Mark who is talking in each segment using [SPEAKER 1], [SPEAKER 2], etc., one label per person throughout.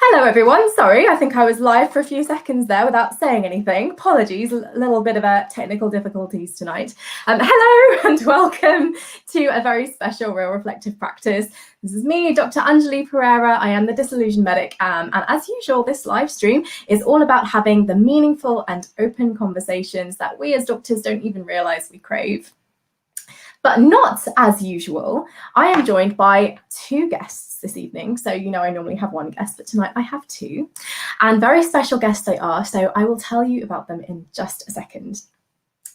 [SPEAKER 1] Hello everyone, sorry, I think I was live for a few seconds there without saying anything. Apologies, a little bit of technical difficulties tonight. Hello and welcome to a very special Real Reflective Practice. This is me, Dr Anjali Pereira. I am the Disillusioned Medic, and as usual, this live stream is all about having the meaningful and open conversations that we as doctors don't even realise we crave. But not as usual, I am joined by two guests this evening. So, you know, I normally have one guest, but tonight I have two. And very special guests they are, so I will tell you about them in just a second.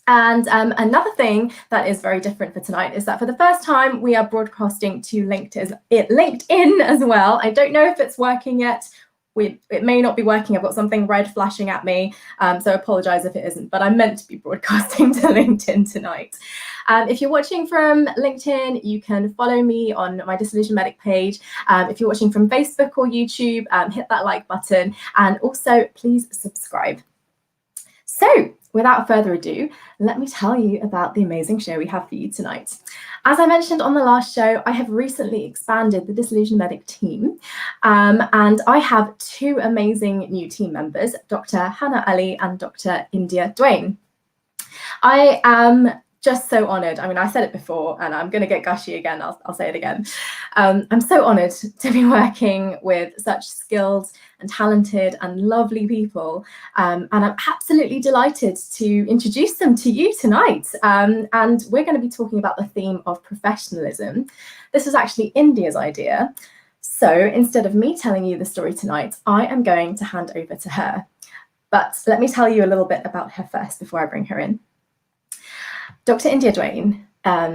[SPEAKER 1] And another thing that is very different for tonight is that for the first time, we are broadcasting to LinkedIn as well. I don't know if it's working yet. It may not be working. I've got something red flashing at me, so I apologise if it isn't, but I'm meant to be broadcasting to LinkedIn tonight. If you're watching from LinkedIn, you can follow me on my Disillusioned Medic page. If you're watching from Facebook or YouTube, hit that like button, and also please subscribe. So, without further ado, let me tell you about the amazing show we have for you tonight. As I mentioned on the last show, I have recently expanded the Disillusioned Medic team, and I have two amazing new team members, Dr. Hana Ali and Dr. India Duane. I am just so honoured. I mean, I said it before, and I'm going to get gushy again. I'll say it again. I'm so honoured to be working with such skilled and talented and lovely people, and I'm absolutely delighted to introduce them to you tonight. And we're going to be talking about the theme of professionalism. This was actually India's idea. So instead of me telling you the story tonight, I am going to hand over to her. But let me tell you a little bit about her first before I bring her in. Dr. India Duane,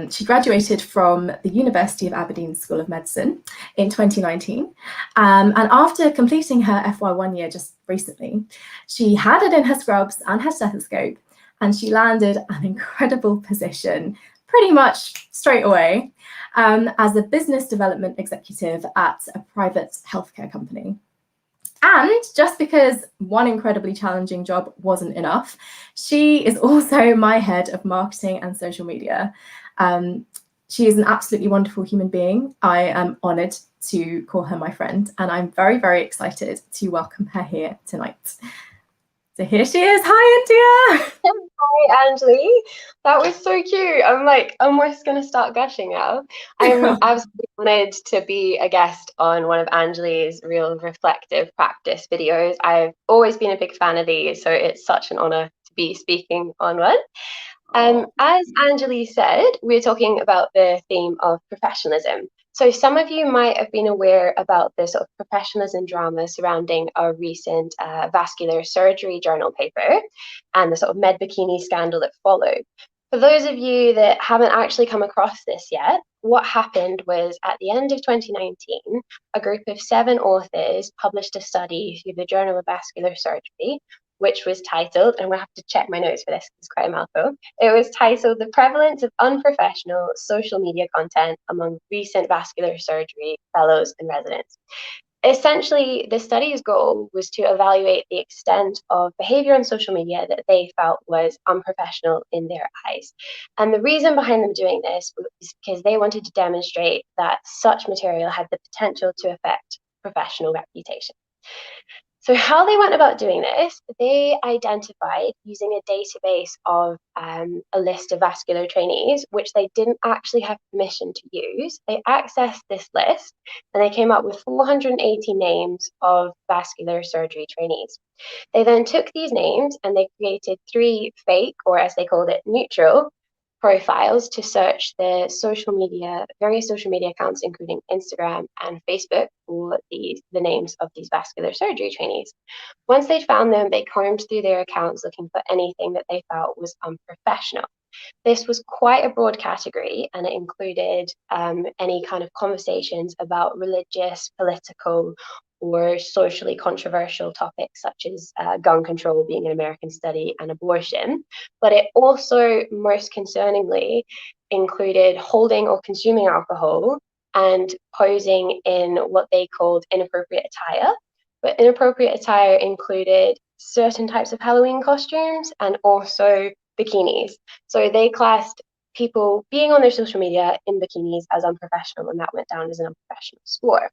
[SPEAKER 1] she graduated from the University of Aberdeen School of Medicine in 2019. And after completing her FY1 year just recently, she had it in her scrubs and her stethoscope, and she landed an incredible position pretty much straight away as a business development executive at a private healthcare company. And just because one incredibly challenging job wasn't enough, she is also my head of marketing and social media. She is an absolutely wonderful human being. I am honoured to call her my friend, and I'm very, very excited to welcome her here tonight. So here she is. Hi, India.
[SPEAKER 2] Hi, Anjali. That was so cute. I'm like almost going to start gushing now. I'm absolutely honored to be a guest on one of Anjali's Real Reflective Practice videos. I've always been a big fan of these, so it's such an honor to be speaking on one. As Anjali said, we're talking about the theme of professionalism. So some of you might have been aware about the sort of professionalism drama surrounding a recent vascular surgery journal paper and the sort of Bikini Scandal that followed. For those of you that haven't actually come across this yet, what happened was at the end of 2019, a group of 7 authors published a study through the Journal of Vascular Surgery, which was titled, and we'll have to check my notes for this, it's quite a mouthful. It was titled The Prevalence of Unprofessional Social Media Content Among Recent Vascular Surgery Fellows and Residents. Essentially, the study's goal was to evaluate the extent of behavior on social media that they felt was unprofessional in their eyes. And the reason behind them doing this was because they wanted to demonstrate that such material had the potential to affect professional reputation. So how they went about doing this, they identified using a database of a list of vascular trainees, which they didn't actually have permission to use. They accessed this list and they came up with 480 names of vascular surgery trainees. They then took these names and they created 3 fake, or as they called it, neutral profiles to search the various social media accounts, including Instagram and Facebook, for the names of these vascular surgery trainees. Once they'd found them, they combed through their accounts looking for anything that they felt was unprofessional. This was quite a broad category, and it included any kind of conversations about religious, political, or socially controversial topics such as gun control being an American study and abortion. But it also, most concerningly, included holding or consuming alcohol and posing in what they called inappropriate attire. But inappropriate attire included certain types of Halloween costumes and also bikinis. So they classed people being on their social media in bikinis as unprofessional, and that went down as an unprofessional score.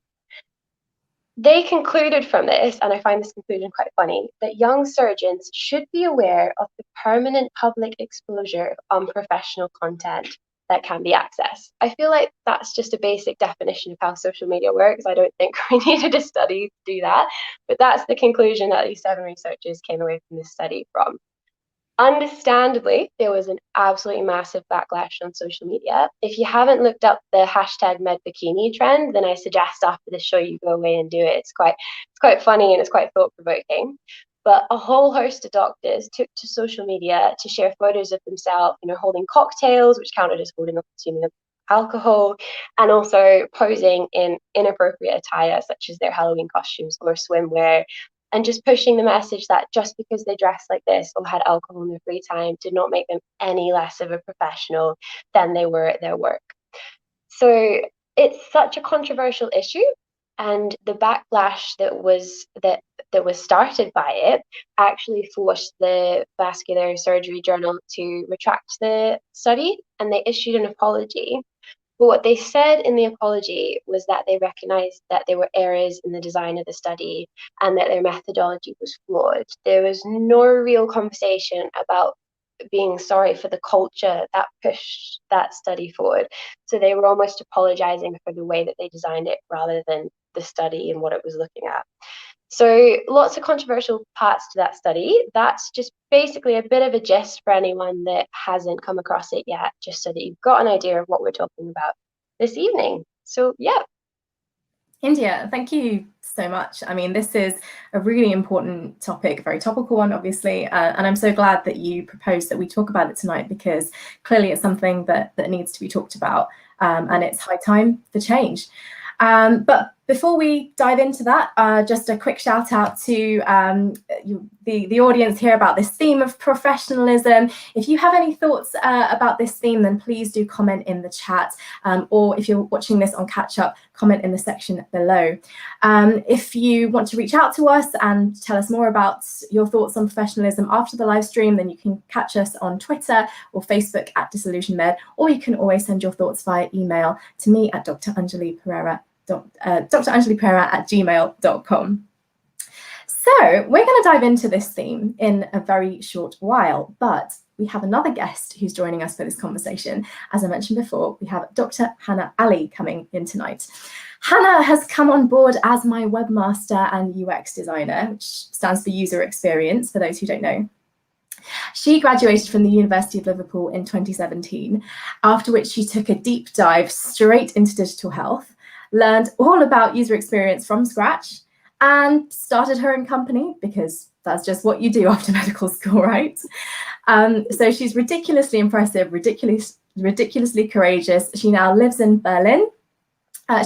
[SPEAKER 2] They concluded from this, and I find this conclusion quite funny, that young surgeons should be aware of the permanent public exposure of unprofessional content that can be accessed. I feel like that's just a basic definition of how social media works. I don't think we needed a study to do that, but that's the conclusion that these 7 researchers came away from this study from. Understandably, there was an absolutely massive backlash on social media. If you haven't looked up the hashtag #MedBikini trend, then I suggest after this show you go away and do it. It's quite funny and it's quite thought-provoking. But a whole host of doctors took to social media to share photos of themselves, holding cocktails, which counted as holding or consuming alcohol, and also posing in inappropriate attire, such as their Halloween costumes or swimwear, and just pushing the message that just because they dressed like this or had alcohol in their free time did not make them any less of a professional than they were at their work. So it's such a controversial issue, and the backlash that was started by it actually forced the Vascular Surgery Journal to retract the study, and they issued an apology. But what they said in the apology was that they recognized that there were errors in the design of the study and that their methodology was flawed. There was no real conversation about being sorry for the culture that pushed that study forward. So they were almost apologizing for the way that they designed it rather than the study and what it was looking at. So lots of controversial parts to that study. That's just basically a bit of a gist for anyone that hasn't come across it yet, just so that you've got an idea of what we're talking about this evening. So yeah.
[SPEAKER 1] India, thank you so much. I mean, this is a really important topic, a very topical one, obviously, and I'm so glad that you proposed that we talk about it tonight, because clearly it's something that needs to be talked about, and it's high time for change. But before we dive into that, just a quick shout out to the audience here about this theme of professionalism. If you have any thoughts about this theme, then please do comment in the chat, or if you're watching this on catch up, comment in the section below. If you want to reach out to us and tell us more about your thoughts on professionalism after the live stream, then you can catch us on Twitter or Facebook at Disillusioned Med, or you can always send your thoughts via email to me at drangelipereira@gmail.com. So we're going to dive into this theme in a very short while, but we have another guest who's joining us for this conversation. As I mentioned before, we have Dr. Hana Ali coming in tonight. Hana has come on board as my webmaster and UX designer, which stands for user experience, for those who don't know. She graduated from the University of Liverpool in 2017, after which she took a deep dive straight into digital health, learned all about user experience from scratch, and started her own company, because that's just what you do after medical school, right? So she's ridiculously impressive, ridiculously courageous. She now lives in Berlin.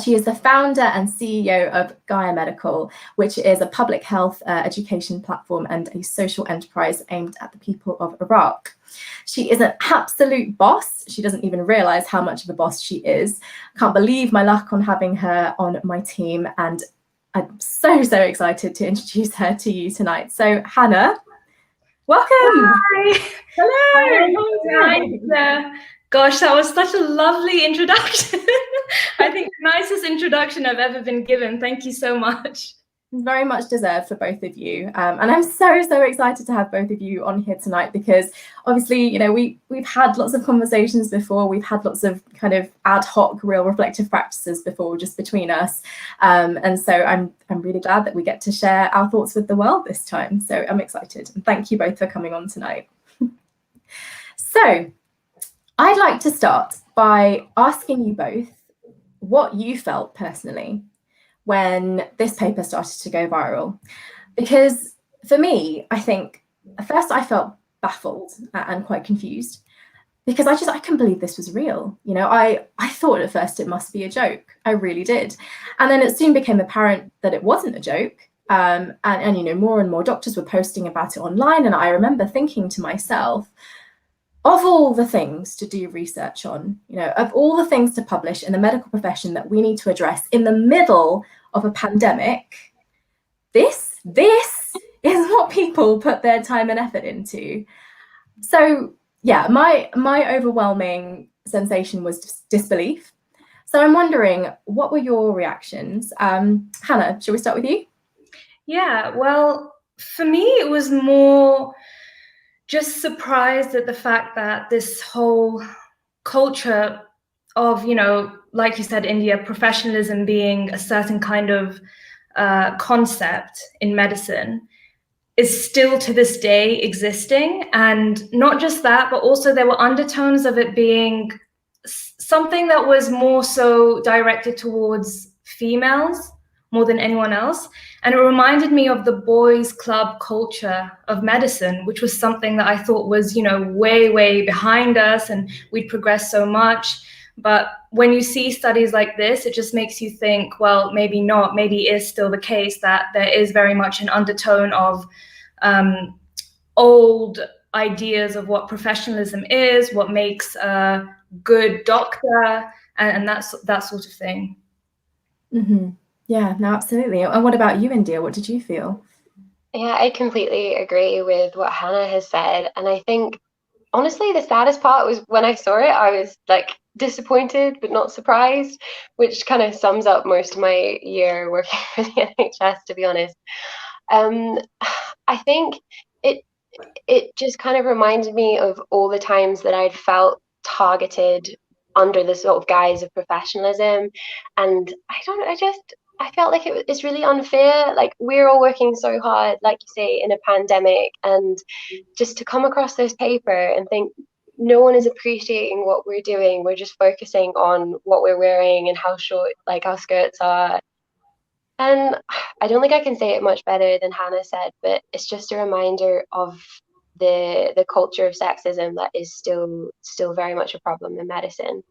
[SPEAKER 1] She is the founder and CEO of Gaia Medical, which is a public health education platform and a social enterprise aimed at the people of Iraq. She is an absolute boss. She doesn't even realize how much of a boss she is. Can't believe my luck on having her on my team, and I'm so excited to introduce her to you tonight. So Hana, welcome.
[SPEAKER 3] Hi.
[SPEAKER 1] Hello.
[SPEAKER 3] Hi. Gosh, that was such a lovely introduction. I think the nicest introduction I've ever been given. Thank you so much.
[SPEAKER 1] Very much deserved for both of you, and I'm so excited to have both of you on here tonight, because obviously, you know, we've had lots of conversations before, we've had lots of kind of ad hoc real reflective practices before, just between us, and so I'm really glad that we get to share our thoughts with the world this time. So I'm excited, and thank you both for coming on tonight. So I'd like to start by asking you both what you felt personally when this paper started to go viral. Because for me, I think at first I felt baffled and quite confused, because I couldn't believe this was real. You know, I thought at first it must be a joke. I really did. And then it soon became apparent that it wasn't a joke. And you know, more and more doctors were posting about it online. And I remember thinking to myself, of all the things to do research on, you know, of all the things to publish in the medical profession that we need to address in the middle of a pandemic, this is what people put their time and effort into. So yeah, my overwhelming sensation was disbelief. So I'm wondering, what were your reactions? Hannah, shall we start with you?
[SPEAKER 3] Yeah, well, for me, it was more just surprised at the fact that this whole culture of, like you said, India, professionalism being a certain kind of concept in medicine is still to this day existing. And not just that, but also there were undertones of it being something that was more so directed towards females more than anyone else. And it reminded me of the boys' club culture of medicine, which was something that I thought was, way, way behind us, and we'd progressed so much. But when you see studies like this, it just makes you think, well, maybe not. Maybe it is still the case that there is very much an undertone of old ideas of what professionalism is, what makes a good doctor, and that sort of thing.
[SPEAKER 1] Mm-hmm. Yeah, no, absolutely. And what about you, India? What did you feel?
[SPEAKER 2] Yeah, I completely agree with what Hannah has said. And I think, honestly, the saddest part was when I saw it, I was like disappointed but not surprised, which kind of sums up most of my year working for the NHS, to be honest. I think it just kind of reminded me of all the times that I'd felt targeted under the sort of guise of professionalism. And I felt like it's really unfair. Like, we're all working so hard, like you say, in a pandemic, and just to come across this paper and think no one is appreciating what we're doing. We're just focusing on what we're wearing and how short like our skirts are. And I don't think I can say it much better than Hannah said, but it's just a reminder of the culture of sexism that is still very much a problem in medicine.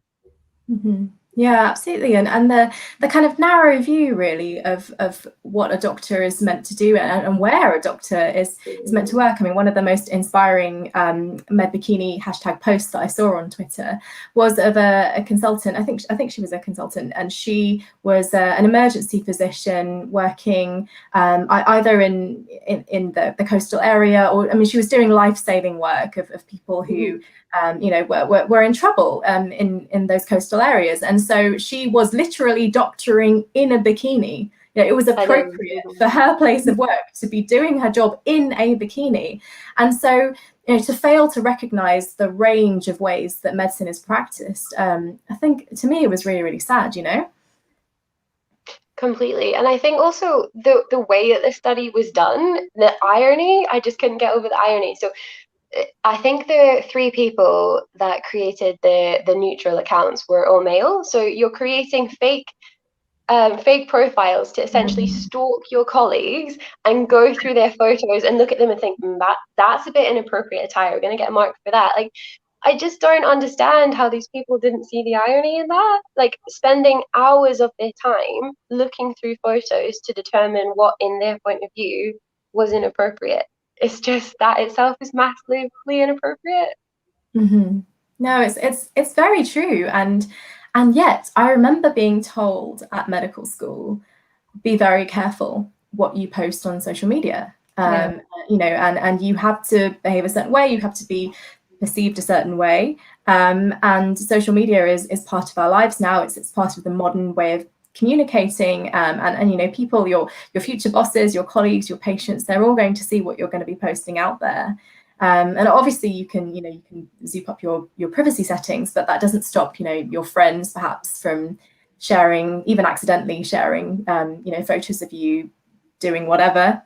[SPEAKER 1] Mm-hmm. Yeah, absolutely. And the kind of narrow view really of what a doctor is meant to do and where a doctor is meant to work. I mean, one of the most inspiring MedBikini hashtag posts that I saw on Twitter was of a consultant. I think she was a consultant, and she was an emergency physician working either in the coastal area, or I mean, she was doing life-saving work of people who were in trouble in those coastal areas. And so she was literally doctoring in a bikini. It was appropriate for her place of work to be doing her job in a bikini. And so to fail to recognize the range of ways that medicine is practiced, I think to me it was really, really sad,
[SPEAKER 2] Completely. And I think also the way that the study was done, the irony, I just couldn't get over the irony. So I think the three people that created the neutral accounts were all male. So you're creating fake profiles to essentially stalk your colleagues and go through their photos and look at them and think, that's a bit inappropriate attire. We're going to get marked for that. Like, I just don't understand how these people didn't see the irony in that. Like, spending hours of their time looking through photos to determine what, in their point of view, was inappropriate. It's just that itself is massively inappropriate.
[SPEAKER 1] Mm-hmm. No, it's very true, and yet I remember being told at medical school, be very careful what you post on social media. And you have to behave a certain way, you have to be perceived a certain way, and social media is part of our lives now. It's part of the modern way of communicating, and people, your future bosses, your colleagues, your patients, they're all going to see what you're going to be posting out there. And obviously you can zoop up your privacy settings, but that doesn't stop your friends perhaps from sharing, even accidentally sharing photos of you doing whatever.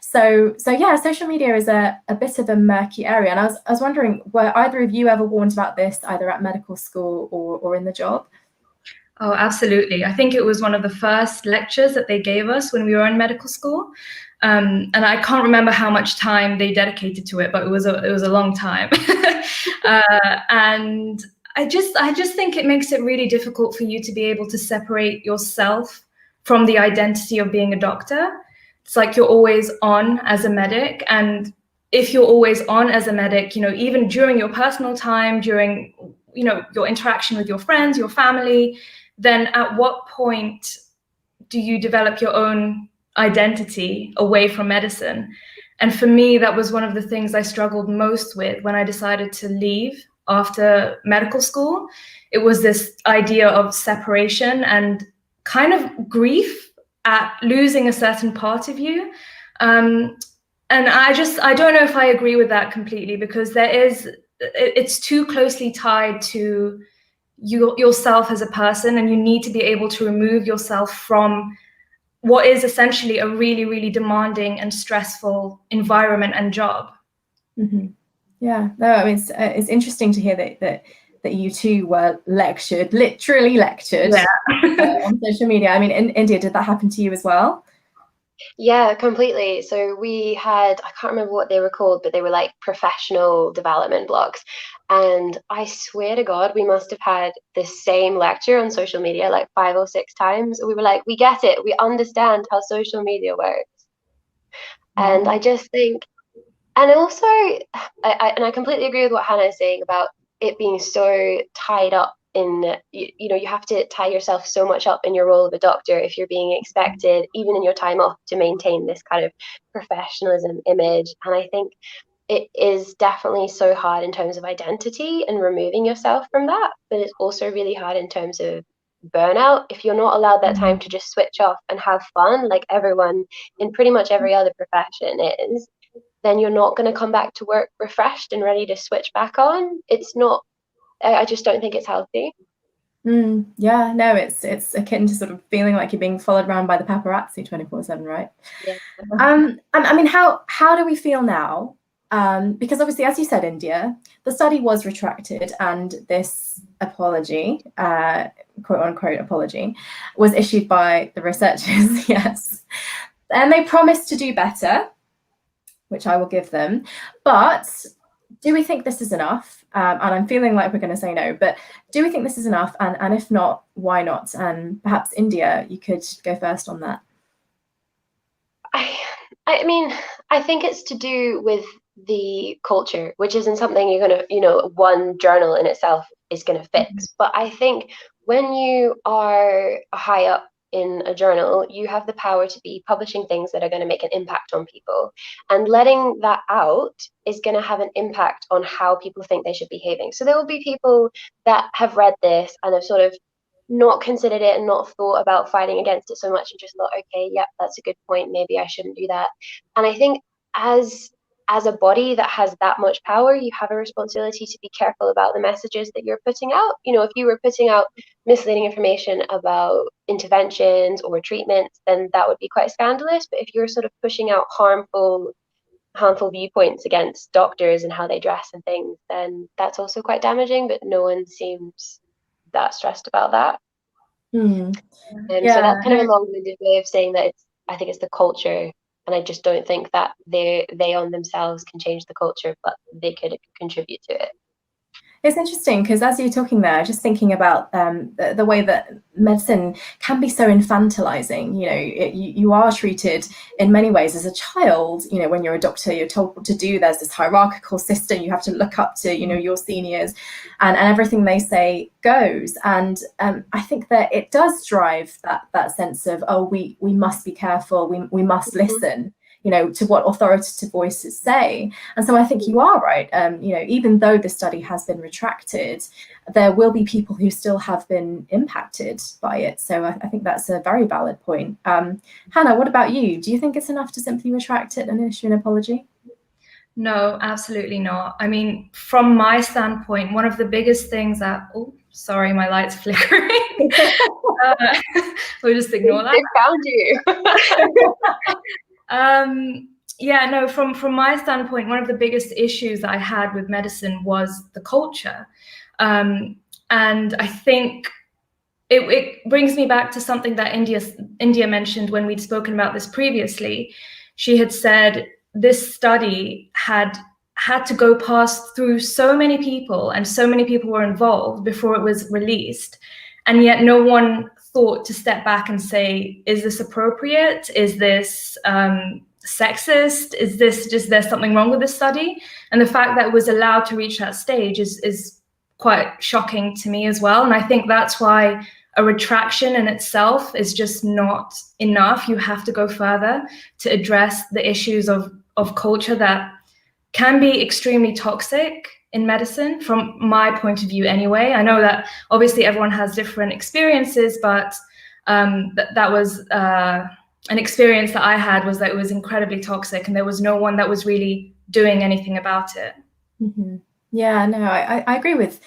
[SPEAKER 1] So yeah, social media is a bit of a murky area, and I was wondering, were either of you ever warned about this, either at medical school or in the job?
[SPEAKER 3] Oh, absolutely. I think it was one of the first lectures that they gave us when we were in medical school. And I can't remember how much time they dedicated to it, but it was a long time. And I just think it makes it really difficult for you to be able to separate yourself from the identity of being a doctor. It's like you're always on as a medic. And if you're always on as a medic, even during your personal time, during your interaction with your friends, your family, then at what point do you develop your own identity away from medicine? And for me, that was one of the things I struggled most with when I decided to leave after medical school, it was this idea of separation and kind of grief at losing a certain part of you. And I don't know if I agree with that completely, because it's too closely tied to yourself as a person, and you need to be able to remove yourself from what is essentially a really, really demanding and stressful environment and job.
[SPEAKER 1] Mm-hmm. Yeah, no, I mean, it's interesting to hear that you two were literally lectured on social media. I mean, in India, did that happen to you as well?
[SPEAKER 2] Yeah, completely. So we had, I can't remember what they were called, but they were like professional development blogs. And I swear to God, we must have had the same lecture on social media like 5 or 6 times. We were like, we get it. We understand how social media works.
[SPEAKER 1] Wow.
[SPEAKER 2] And I just think, and also, I completely agree with what Hana is saying about it being so tied up in, you know, you have to tie yourself so much up in your role of a doctor if you're being expected, even in your time off, to maintain this kind of professionalism image. And I think it is definitely so hard in terms of identity and removing yourself from that, but it's also really hard in terms of burnout. If you're not allowed that time to just switch off and have fun, like everyone in pretty much every other profession is, then you're not going to come back to work refreshed and ready to switch back on. It's not, I just don't think it's healthy.
[SPEAKER 1] Yeah, no, it's akin to sort of feeling like you're being followed around by the paparazzi 24/7, right?
[SPEAKER 2] Yeah.
[SPEAKER 1] I mean, how do we feel now? Because obviously, as you said, India, the study was retracted, and this apology, quote unquote apology, was issued by the researchers. Yes, and they promised to do better, which I will give them. But do we think this is enough? And I'm feeling like we're going to say no, but do we think this is enough? And if not, why not? And perhaps India, you could go first on that.
[SPEAKER 2] I mean, I think it's to do with the culture, which isn't something you're going to, you know, one journal in itself is going to fix. But I think when you are high up in a journal, you have the power to be publishing things that are going to make an impact on people, and letting that out is going to have an impact on how people think they should be behaving. So there will be people that have read this and have sort of not considered it and not thought about fighting against it so much, and just thought, okay, yep, that's a good point, maybe I shouldn't do that. And I think as a body that has that much power, you have a responsibility to be careful about the messages that you're putting out. You know, if you were putting out misleading information about interventions or treatments, then that would be quite scandalous. But if you're sort of pushing out harmful viewpoints against doctors and how they dress and things, then that's also quite damaging. But no one seems that stressed about that.
[SPEAKER 1] Yeah.
[SPEAKER 2] So that's kind of a long-winded way of saying that I think it's the culture. And I just don't think that they on themselves can change the culture, but they could contribute to it.
[SPEAKER 1] It's interesting because as you're talking there, just thinking about the way that medicine can be so infantilizing. You know, you are treated in many ways as a child. You know, when you're a doctor, you're told what to do. There's this hierarchical system. You have to look up to, you know, your seniors, and everything they say goes. And I think that it does drive that sense of, oh, we must be careful. We must listen, you know, to what authoritative voices say. And so I think you are right. You know, even though the study has been retracted, there will be people who still have been impacted by it. So I think that's a very valid point. Hana, what about you? Do you think it's enough to simply retract it and issue an apology?
[SPEAKER 3] No, absolutely not. I mean, from my standpoint, one of the biggest things that, oh, sorry, my light's flickering. We'll just ignore that.
[SPEAKER 2] They found you.
[SPEAKER 3] Yeah, no, from my standpoint, one of the biggest issues that I had with medicine was the culture. And I think it brings me back to something that India mentioned when we'd spoken about this previously. She had said this study had to go past through so many people, and so many people were involved before it was released. And yet no one thought to step back and say, is this appropriate? Is this sexist? Is this just, there's something wrong with this study? And the fact that it was allowed to reach that stage is quite shocking to me as well. And I think that's why a retraction in itself is just not enough. You have to go further to address the issues of culture that can be extremely toxic in medicine, from my point of view anyway. I know that obviously everyone has different experiences, but that was an experience that I had, was that it was incredibly toxic and there was no one that was really doing anything about it.
[SPEAKER 1] Mm-hmm. Yeah, no, I agree with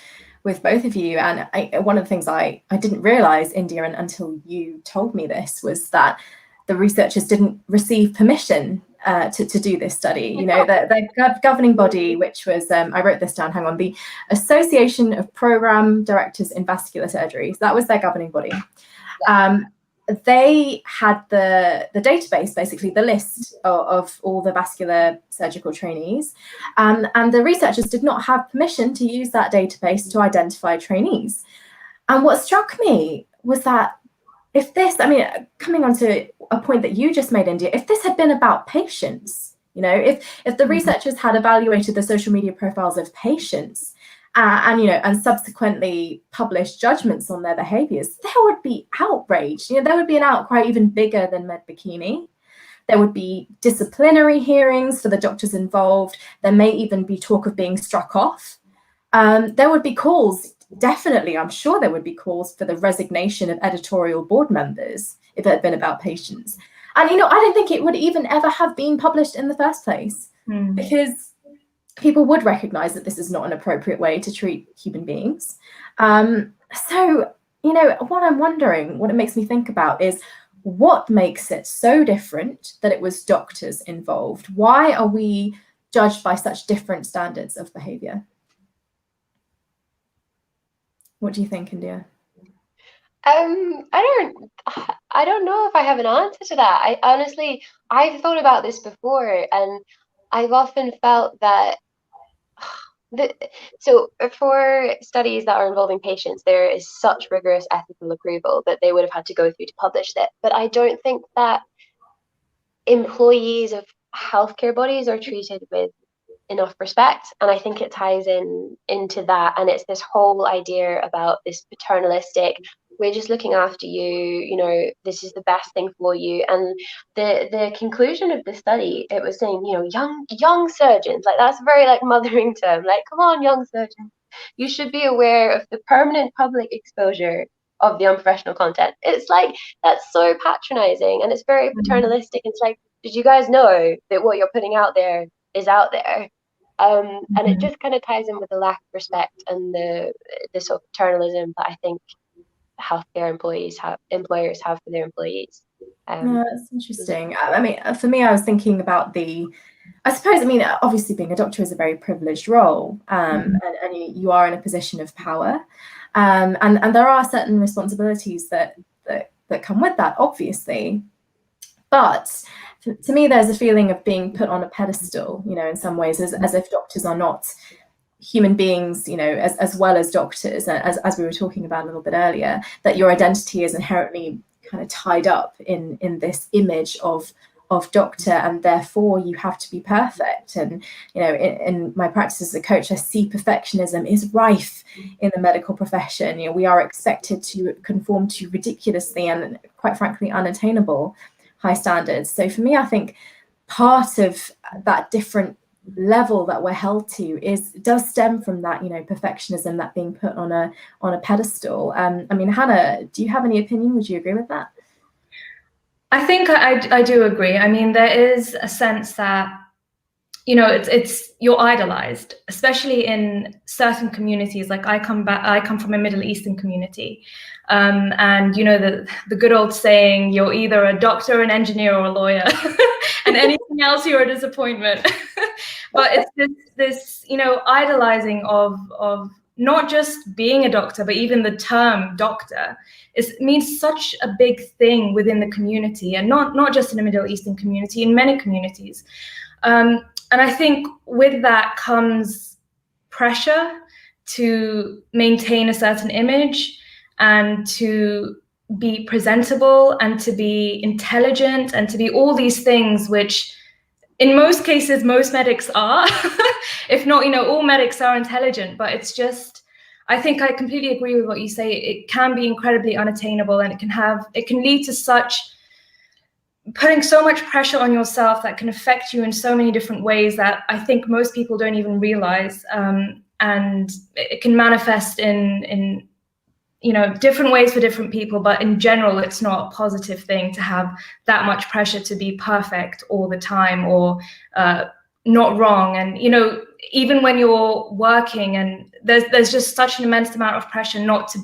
[SPEAKER 1] both of you. And one of the things I didn't realize, India, until you told me this, was that the researchers didn't receive permission to do this study. You know, the governing body, which was, I wrote this down, hang on, the Association of Program Directors in Vascular Surgery. So that was their governing body. They had the database, basically the list of all the vascular surgical trainees, and the researchers did not have permission to use that database to identify trainees. And what struck me was that if this, I mean, coming on to a point that you just made, India, if this had been about patients, you know, if the researchers had evaluated the social media profiles of patients, and subsequently published judgments on their behaviors, there would be outrage. You know, there would be an outcry even bigger than Bikini. There would be disciplinary hearings for the doctors involved. There may even be talk of being struck off. There would be calls, definitely, I'm sure there would be calls for the resignation of editorial board members if it had been about patients. And, you know, I don't think it would even ever have been published in the first place, because people would recognize that this is not an appropriate way to treat human beings. So, you know, what I'm wondering, what it makes me think about is, what makes it so different that it was doctors involved? Why are we judged by such different standards of behavior? What do you think, India?
[SPEAKER 2] I don't know if I have an answer to that. I've thought about this before, and I've often felt that so for studies that are involving patients, there is such rigorous ethical approval that they would have had to go through to publish it. But I don't think that employees of healthcare bodies are treated with enough respect, and I think it ties into that. And it's this whole idea about this paternalistic, we're just looking after you, you know, this is the best thing for you. And the conclusion of the study, it was saying, you know, young surgeons, like, that's a very like mothering term, like, come on, young surgeons, you should be aware of the permanent public exposure of the unprofessional content. It's like, that's so patronizing, and it's very paternalistic. It's like, did you guys know that what you're putting out there is out there? And it just kind of ties in with the lack of respect and the sort of paternalism that I think healthcare employers have for their employees.
[SPEAKER 1] No, that's interesting. I mean, for me, I was thinking about I suppose, I mean, obviously being a doctor is a very privileged role, and you are in a position of power, and there are certain responsibilities that come with that, obviously. But to me, there's a feeling of being put on a pedestal, you know, in some ways, as if doctors are not human beings, you know, as well as doctors, as we were talking about a little bit earlier, that your identity is inherently kind of tied up in this image of doctor, and therefore you have to be perfect. And, you know, in my practice as a coach, I see perfectionism is rife in the medical profession. You know, we are expected to conform to ridiculously and, quite frankly, unattainable high standards. So for me, I think part of that different level that we're held to does stem from that, you know, perfectionism, that being put on a pedestal. I mean, Hannah, do you have any opinion? Would you agree with that?
[SPEAKER 3] I think I do agree. I mean, there is a sense that, you know, it's you're idolized, especially in certain communities. Like I come from a Middle Eastern community, and you know the good old saying, you're either a doctor, an engineer, or a lawyer, and anything else you're a disappointment. But it's this you know, idolizing of not just being a doctor, but even the term doctor means such a big thing within the community, and not just in the Middle Eastern community, in many communities. And I think with that comes pressure to maintain a certain image, and to be presentable, and to be intelligent, and to be all these things, which in most cases, most medics are. If not, you know, all medics are intelligent, but it's just, I think I completely agree with what you say. It can be incredibly unattainable, and it can lead to putting so much pressure on yourself that can affect you in so many different ways that I think most people don't even realize. and it can manifest in different ways for different people, but in general, it's not a positive thing to have that much pressure to be perfect all the time, or not wrong. And even when you're working, and there's just such an immense amount of pressure not to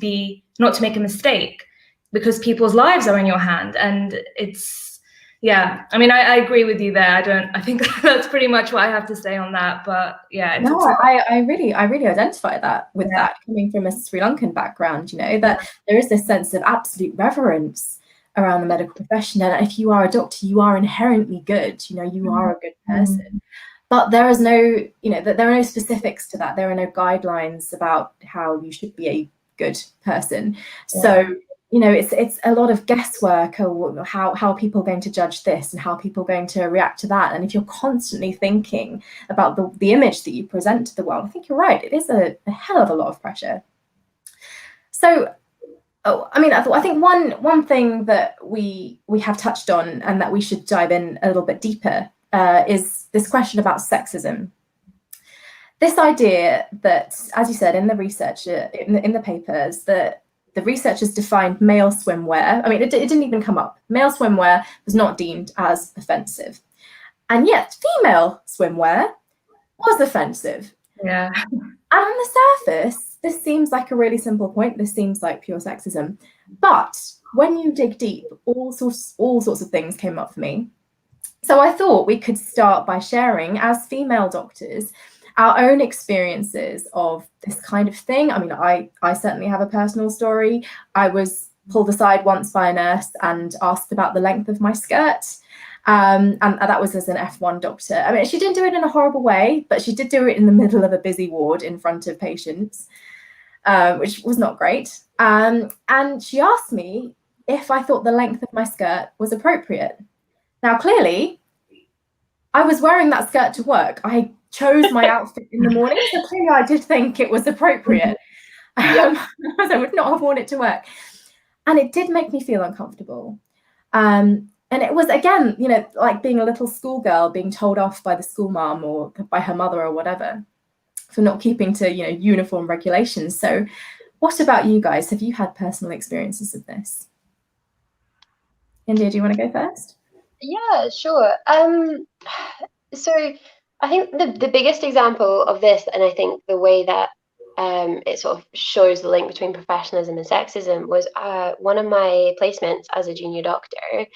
[SPEAKER 3] make a mistake, because people's lives are in your hand. And it's, yeah, I mean, I agree with you there. I think that's pretty much what I have to say on that. But yeah,
[SPEAKER 1] no, I really identify that with that, coming from a Sri Lankan background, that there is this sense of absolute reverence around the medical profession. And if you are a doctor, you are inherently good, you are a good person. But there is no, there are no specifics to that. There are no guidelines about how you should be a good person. So, it's a lot of guesswork, or how people are going to judge this and how people are going to react to that. And if you're constantly thinking about the image that you present to the world, I think you're right. It is a hell of a lot of pressure. So, I think one thing that we have touched on, and that we should dive in a little bit deeper, is this question about sexism. This idea that, as you said in the research, in the papers, that the researchers defined male swimwear. I mean, it didn't even come up. Male swimwear was not deemed as offensive. And yet female swimwear was offensive.
[SPEAKER 3] Yeah.
[SPEAKER 1] And on the surface, this seems like a really simple point. This seems like pure sexism. But when you dig deep, all sorts of things came up for me. So I thought we could start by sharing, as female doctors, our own experiences of this kind of thing. I mean, I certainly have a personal story. I was pulled aside once by a nurse and asked about the length of my skirt. And that was as an F1 doctor. I mean, she didn't do it in a horrible way, but she did do it in the middle of a busy ward in front of patients, which was not great. And she asked me if I thought the length of my skirt was appropriate. Now, clearly, I was wearing that skirt to work. I chose my outfit in the morning, so clearly I did think it was appropriate. I would not have worn it to work. And it did make me feel uncomfortable. And it was, again, like being a little schoolgirl being told off by the school mom or by her mother or whatever for not keeping to, uniform regulations. So what about you guys? Have you had personal experiences of this? India, do you want to go first?
[SPEAKER 2] Yeah, sure. So I think the biggest example of this, and I think the way that it sort of shows the link between professionalism and sexism, was one of my placements as a junior doctor.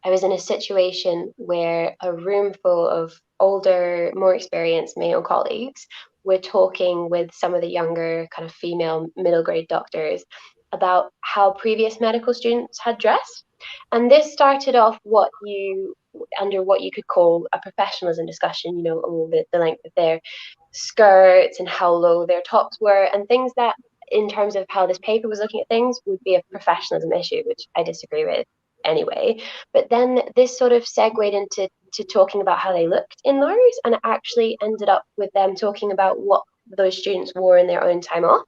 [SPEAKER 2] I was in a situation where a room full of older, more experienced male colleagues were talking with some of the younger kind of female middle grade doctors about how previous medical students had dressed. And this started off under what you could call a professionalism discussion, all the length of their skirts and how low their tops were, and things that, in terms of how this paper was looking at things, would be a professionalism issue, which I disagree with anyway. But then this sort of segued into talking about how they looked in those, and it actually ended up with them talking about what those students wore in their own time off.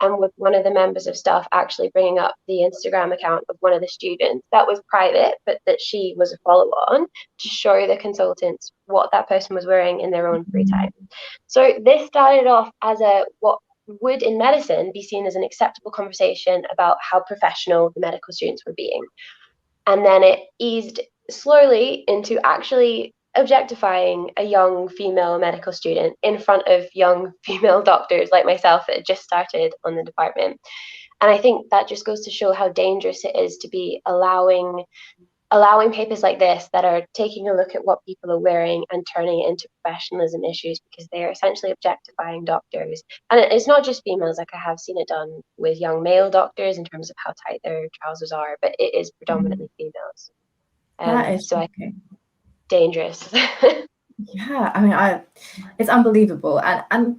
[SPEAKER 2] And with one of the members of staff actually bringing up the Instagram account of one of the students that was private, but that she was a follow-on, to show the consultants what that person was wearing in their own free time. So this started off as what would in medicine be seen as an acceptable conversation about how professional the medical students were being. And then it eased slowly into actually objectifying a young female medical student in front of young female doctors like myself that had just started on the department. And I think that just goes to show how dangerous it is to be allowing papers like this that are taking a look at what people are wearing and turning it into professionalism issues, because they are essentially objectifying doctors. And it's not just females. Like, I have seen it done with young male doctors in terms of how tight their trousers are, but it is predominantly females.
[SPEAKER 1] That is
[SPEAKER 2] so dangerous.
[SPEAKER 1] Yeah, I mean, it's unbelievable, and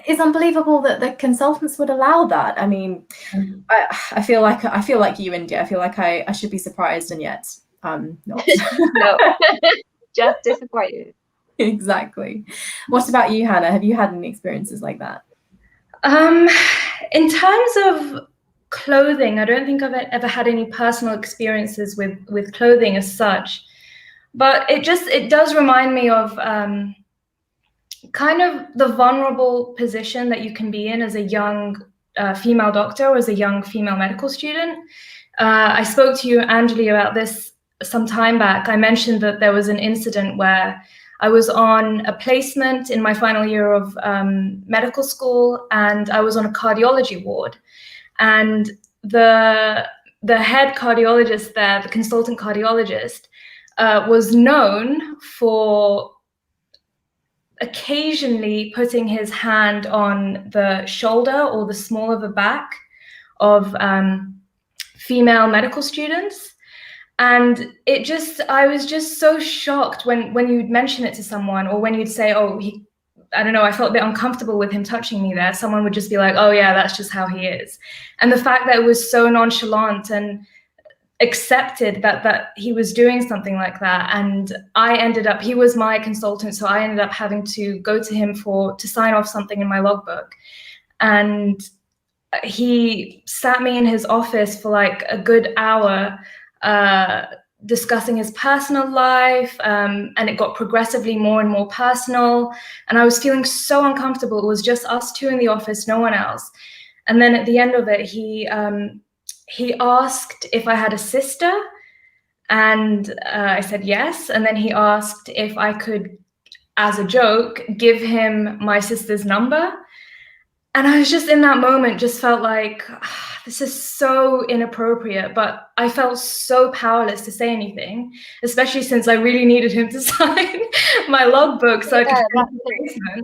[SPEAKER 1] it's unbelievable that the consultants would allow that. I mean, I feel like you, India. I feel like I should be surprised, and yet I'm not.
[SPEAKER 2] No, just disappointed.
[SPEAKER 1] Exactly. What about you, Hannah? Have you had any experiences like that?
[SPEAKER 3] In terms of clothing, I don't think I've ever had any personal experiences with clothing as such. But it does remind me of kind of the vulnerable position that you can be in as a young female doctor or as a young female medical student. I spoke to you, Anjali, about this some time back. I mentioned that there was an incident where I was on a placement in my final year of medical school, and I was on a cardiology ward. And the head cardiologist there, the consultant cardiologist, was known for occasionally putting his hand on the shoulder or the small of the back of female medical students. And I was just so shocked when you'd mention it to someone, or when you'd say, oh, I don't know, I felt a bit uncomfortable with him touching me there. Someone would just be like, oh yeah, that's just how he is. And the fact that it was so nonchalant and accepted that he was doing something like that. And he was my consultant, so I ended up having to go to him to sign off something in my logbook. And he sat me in his office for like a good hour, discussing his personal life, and it got progressively more and more personal. And I was feeling so uncomfortable. It was just us two in the office, no one else. And then at the end of it, he asked if I had a sister, and I said yes. And then he asked if I could, as a joke, give him my sister's number. And I was just in that moment, just felt like, this is so inappropriate, but I felt so powerless to say anything, especially since I really needed him to sign my logbook so I could finish the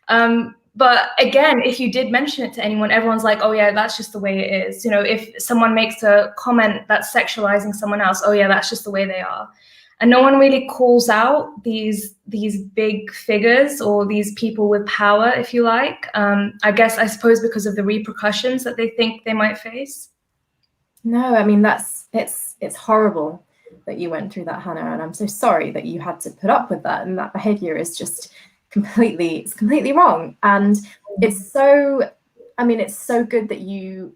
[SPEAKER 3] placement. But again, if you did mention it to anyone, everyone's like, oh yeah, that's just the way it is. You know, if someone makes a comment that's sexualizing someone else, oh yeah, that's just the way they are. And no one really calls out these big figures or these people with power, if you like. I suppose because of the repercussions that they think they might face.
[SPEAKER 1] No, I mean, it's horrible that you went through that, Hannah, and I'm so sorry that you had to put up with that. And that behavior is just completely wrong. And it's so good that you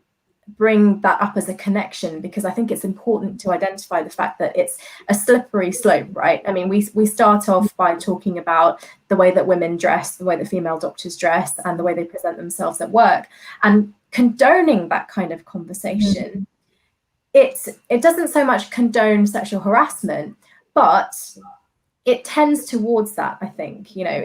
[SPEAKER 1] bring that up as a connection, because I think it's important to identify the fact that it's a slippery slope, right? I mean, we start off by talking about the way that women dress, the way that female doctors dress, and the way they present themselves at work, and condoning that kind of conversation. It doesn't so much condone sexual harassment, but it tends towards that, I think. You know,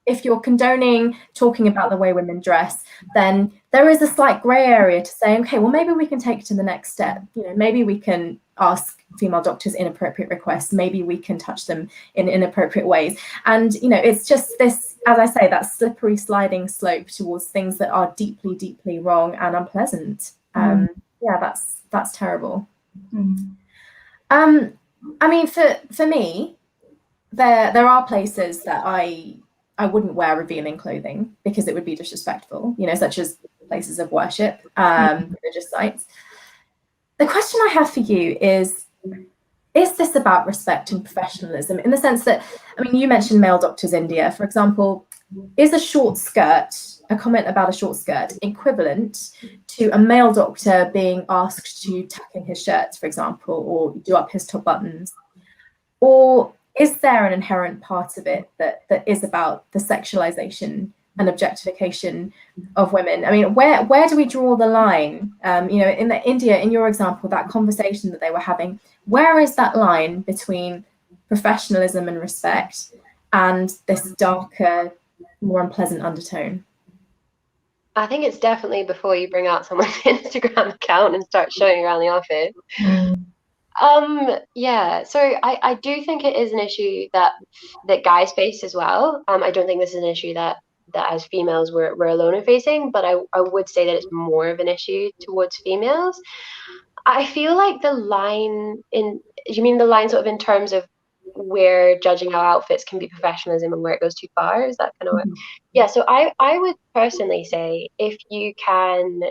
[SPEAKER 1] if you're condoning talking about the way women dress, then there is a slight grey area to say, okay, well, maybe we can take it to the next step. You know, maybe we can ask female doctors inappropriate requests. Maybe we can touch them in inappropriate ways. And, you know, it's just this, as I say, that slippery sliding slope towards things that are deeply wrong and unpleasant. Yeah, that's terrible. I mean, for me, there are places that I wouldn't wear revealing clothing because it would be disrespectful, you know, such as places of worship, religious sites. The question I have for you is this about respect and professionalism, in the sense that, I mean, you mentioned male doctors, India, for example. Is a comment about a short skirt equivalent to a male doctor being asked to tuck in his shirts, for example, or do up his top buttons? Or is there an inherent part of it that is about the sexualization and objectification of women? I mean, where do we draw the line? You know, in India, in your example, that conversation that they were having, where is that line between professionalism and respect and this darker, more unpleasant undertone?
[SPEAKER 2] I think it's definitely before you bring out someone's Instagram account and start showing around the office. Yeah, so I do think it is an issue that guys face as well. I don't think this is an issue that as females we're alone in facing, but I would say that it's more of an issue towards females. I feel like the line you mean the line sort of in terms of where judging our outfits can be professionalism and where it goes too far? Is that kind of what? Yeah, so I would personally say, if you can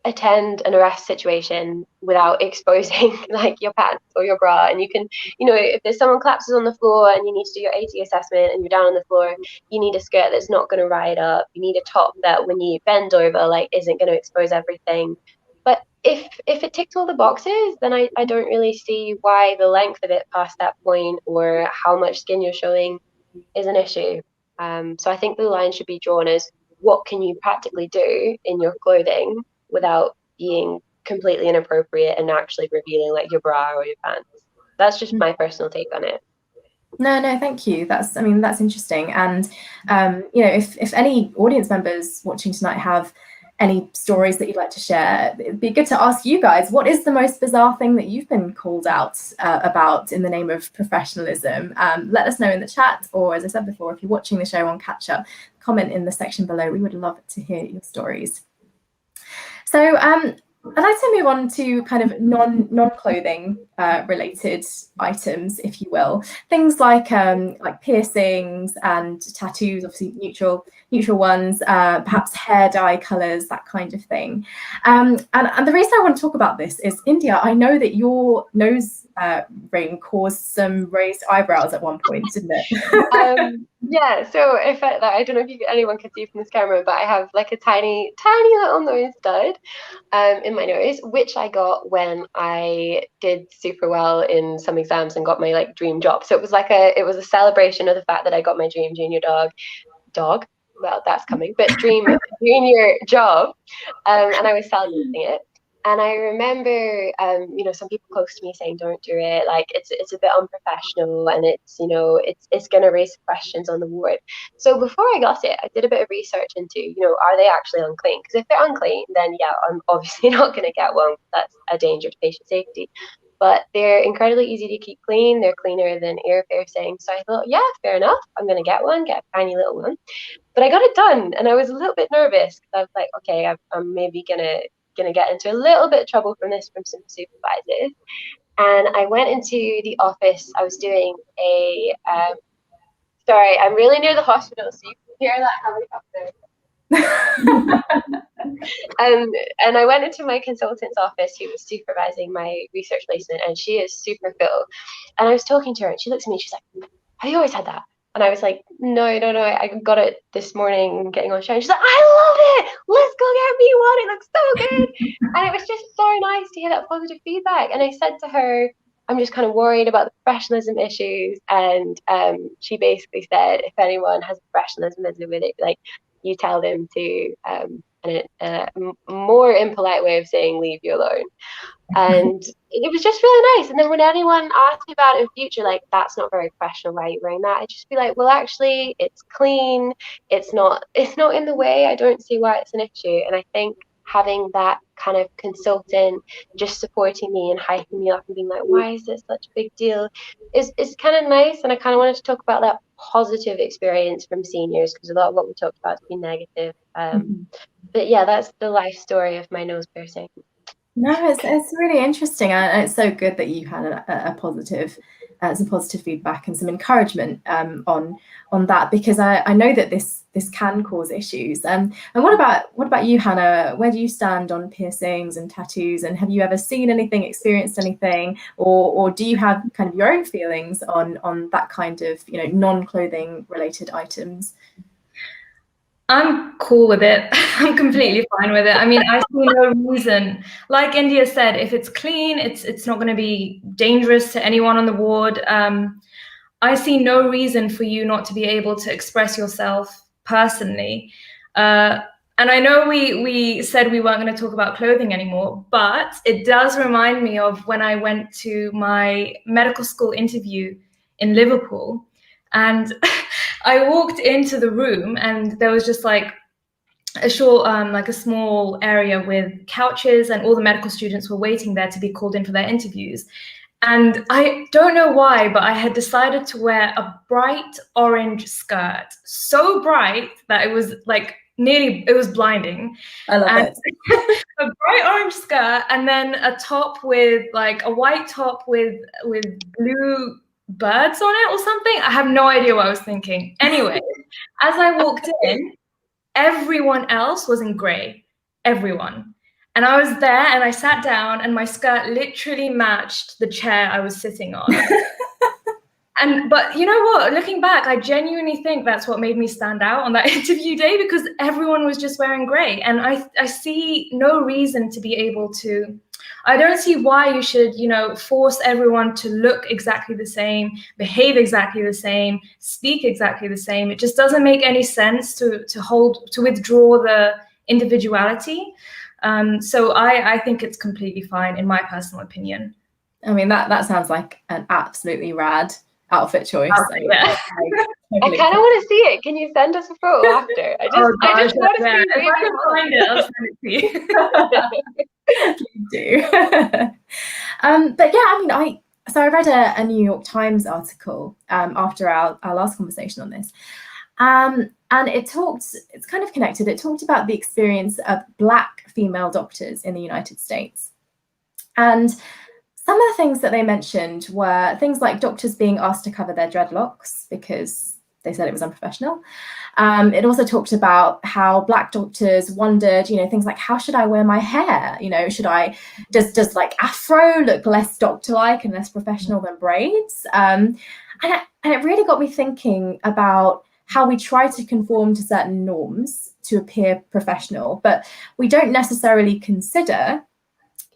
[SPEAKER 2] attend an arrest situation without exposing like your pants or your bra, and you can, you know, if there's someone collapses on the floor and you need to do your AT assessment and you're down on the floor, you need a skirt that's not going to ride up, you need a top that when you bend over like isn't going to expose everything. But if it ticks all the boxes, then I don't really see why the length of it past that point or how much skin you're showing is an issue. So I think the line should be drawn as what can you practically do in your clothing without being completely inappropriate and actually revealing like your bra or your pants. That's just my personal take on it.
[SPEAKER 1] No, thank you. That's interesting. And you know, if any audience members watching tonight have any stories that you'd like to share, it'd be good to ask you guys, what is the most bizarre thing that you've been called out about in the name of professionalism? Let us know in the chat, or as I said before, if you're watching the show on catch up, comment in the section below. We would love to hear your stories. So I'd like to move on to kind of non-clothing related items, if you will. Things like piercings and tattoos, obviously neutral ones, perhaps hair dye colours, that kind of thing. And the reason I want to talk about this is, India, I know that your nose ring caused some raised eyebrows at one point, didn't it?
[SPEAKER 2] Yeah, so if I don't know if anyone can see from this camera, but I have like a tiny little nose stud in my nose, which I got when I did super well in some exams and got my like dream job. So it was a celebration of the fact that I got my dream junior dog. Well, that's coming, but dream junior job, and I was celebrating it. And I remember, you know, some people close to me saying, "Don't do it. Like, it's a bit unprofessional, and it's, you know, it's going to raise questions on the ward." So before I got it, I did a bit of research into, you know, are they actually unclean? Because if they're unclean, then yeah, I'm obviously not going to get one. That's a danger to patient safety. But they're incredibly easy to keep clean. They're cleaner than ear piercing. So I thought, yeah, fair enough. I'm going to get one, get a tiny little one. But I got it done, and I was a little bit nervous because I was like, okay, I'm maybe gonna get into a little bit of trouble from some supervisors. And I went into the office. I was doing a sorry, I'm really near the hospital, so you can hear that helicopter. And I went into my consultant's office, who was supervising my research placement, and she is super cool. And I was talking to her, and she looks at me, she's like, "Have you always had that?" And I was like, no, I got it this morning getting on show. And she's like, "I love it. Let's go get me one. It looks so good." And it was just so nice to hear that positive feedback. And I said to her, I'm just kind of worried about the professionalism issues. And she basically said, if anyone has a professionalism issue with it, like, you tell them to, a more impolite way of saying, leave you alone. And it was just really nice. And then when anyone asked me about it in future, like, that's not very professional, why are you wearing that? I'd just be like, well, actually, it's clean. It's not in the way. I don't see why it's an issue. And I think having that kind of consultant just supporting me and hyping me up and being like, why is this such a big deal, is kind of nice. And I kind of wanted to talk about that positive experience from seniors, because a lot of what we talked about has been negative. But yeah, that's the life story of my nose piercing.
[SPEAKER 1] No, it's really interesting, and it's so good that you had a positive, some positive feedback and some encouragement on that, because I know that this can cause issues. And what about you, Hannah? Where do you stand on piercings and tattoos? And have you ever seen anything, experienced anything, or do you have kind of your own feelings on that kind of, you know, non-clothing related items?
[SPEAKER 3] I'm cool with it. I'm completely fine with it. I mean, I see no reason. Like India said, if it's clean, it's not going to be dangerous to anyone on the ward. I see no reason for you not to be able to express yourself personally. And I know we said we weren't going to talk about clothing anymore, but it does remind me of when I went to my medical school interview in Liverpool, and I walked into the room and there was just like a short, like a small area with couches, and all the medical students were waiting there to be called in for their interviews. And I don't know why, but I had decided to wear a bright orange skirt, so bright that it was like it was blinding.
[SPEAKER 1] I love it.
[SPEAKER 3] A bright orange skirt, and then a top with like a white top with blue birds on it or something. I have no idea what I was thinking. Anyway, as I walked in, everyone else was in grey. Everyone. And I was there and I sat down and my skirt literally matched the chair I was sitting on. But you know what? Looking back, I genuinely think that's what made me stand out on that interview day, because everyone was just wearing grey. And I see no reason to be able to. I don't see why you should, force everyone to look exactly the same, behave exactly the same, speak exactly the same. It just doesn't make any sense to withdraw the individuality. So I think it's completely fine, in my personal opinion.
[SPEAKER 1] I mean, that sounds like an absolutely rad outfit choice.
[SPEAKER 3] Yeah.
[SPEAKER 2] I kind of want to see it. Can you send us a photo after? I just want to see it.
[SPEAKER 3] If I can find it, I'll send it to you.
[SPEAKER 1] Please do. But yeah, I mean, I read a New York Times article after our last conversation on this. And it's kind of connected. It talked about the experience of Black female doctors in the United States. And some of the things that they mentioned were things like doctors being asked to cover their dreadlocks because they said it was unprofessional. It also talked about how Black doctors wondered, things like, how should I wear my hair? Should I, does like afro look less doctor-like and less professional than braids? And it really got me thinking about how we try to conform to certain norms to appear professional, but we don't necessarily consider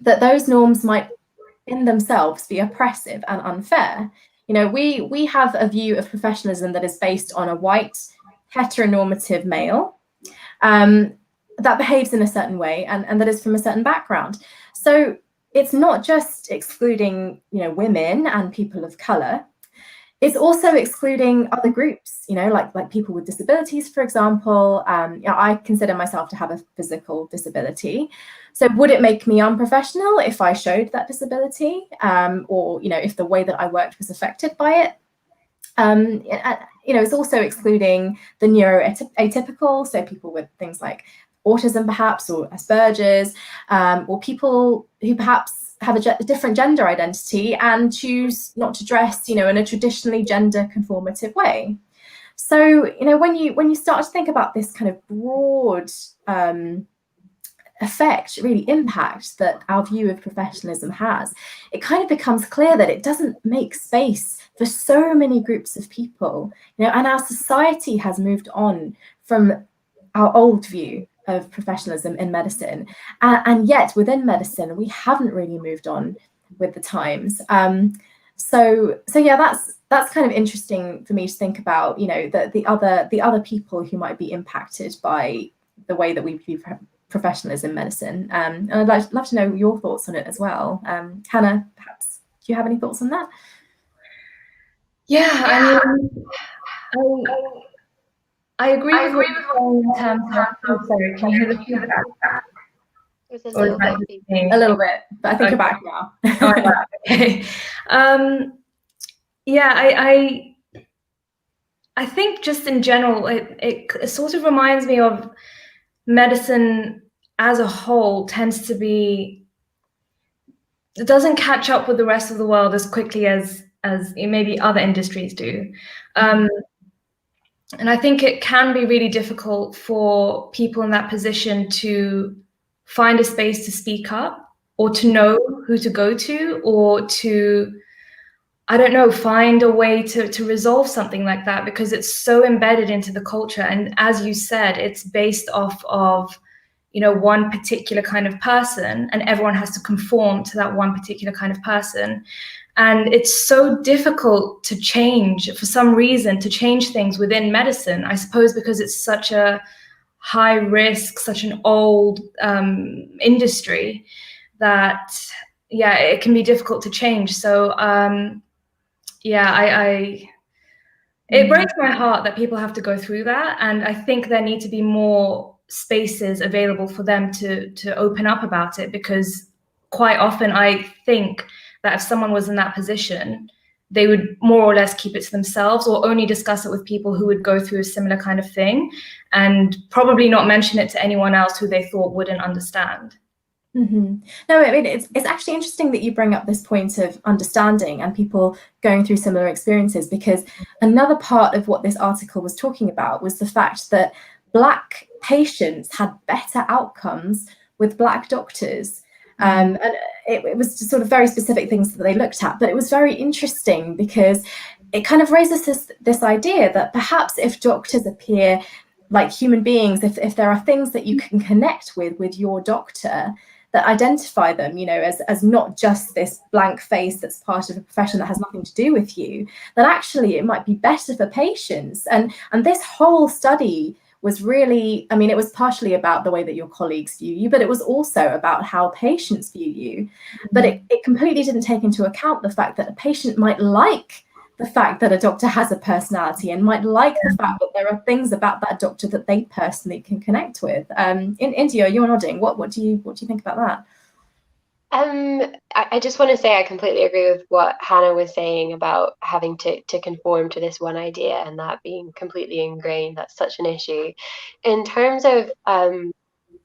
[SPEAKER 1] that those norms might in themselves be oppressive and unfair. We have a view of professionalism that is based on a white heteronormative male that behaves in a certain way and that is from a certain background. So it's not just excluding, women and people of color. It's also excluding other groups, like people with disabilities, for example. I consider myself to have a physical disability. So would it make me unprofessional if I showed that disability, or if the way that I worked was affected by it? It's also excluding the neuroatypical, so people with things like autism, perhaps, or Asperger's, or people who perhaps have a different gender identity and choose not to dress, in a traditionally gender conformative way. So, when you start to think about this kind of broad effect, really impact that our view of professionalism has, it kind of becomes clear that it doesn't make space for so many groups of people, and our society has moved on from our old view of professionalism in medicine, and yet within medicine we haven't really moved on with the times. So yeah, that's kind of interesting for me to think about, the other people who might be impacted by the way that we view professionalism in medicine. And I'd love to know your thoughts on it as well. Hannah, perhaps, do you have any thoughts on that?
[SPEAKER 3] Yeah, I agree with what you're saying in terms of. Oh, sorry, can you hear the feedback?
[SPEAKER 2] It was a
[SPEAKER 1] little bit, but I think you're back now.
[SPEAKER 3] Okay. I think just in general, it sort of reminds me of medicine as a whole tends to be, it doesn't catch up with the rest of the world as quickly as maybe other industries do. And I think it can be really difficult for people in that position to find a space to speak up, or to know who to go to, or to, I don't know, find a way to resolve something like that, because it's so embedded into the culture. And as you said, it's based off of, one particular kind of person, and everyone has to conform to that one particular kind of person. And it's so difficult to change, for some reason, to change things within medicine, I suppose, because it's such a high risk, such an old industry that, it can be difficult to change. So, it breaks my heart that people have to go through that. And I think there need to be more spaces available for them to open up about it, because quite often I think that if someone was in that position, they would more or less keep it to themselves, or only discuss it with people who would go through a similar kind of thing, and probably not mention it to anyone else who they thought wouldn't understand.
[SPEAKER 1] Mm-hmm. No, I mean, it's actually interesting that you bring up this point of understanding and people going through similar experiences, because another part of what this article was talking about was the fact that Black patients had better outcomes with Black doctors. And it was just sort of very specific things that they looked at, but it was very interesting because it kind of raises this idea that perhaps if doctors appear like human beings, if there are things that you can connect with your doctor, that identify them, as not just this blank face that's part of a profession that has nothing to do with you, then actually it might be better for patients. And this whole study was really, it was partially about the way that your colleagues view you, but it was also about how patients view you. But it completely didn't take into account the fact that a patient might like the fact that a doctor has a personality and might like the fact that there are things about that doctor that they personally can connect with. In India, you're nodding. What do you think about that?
[SPEAKER 2] I just want to say I completely agree with what Hannah was saying about having to conform to this one idea and that being completely ingrained. That's such an issue. In terms of,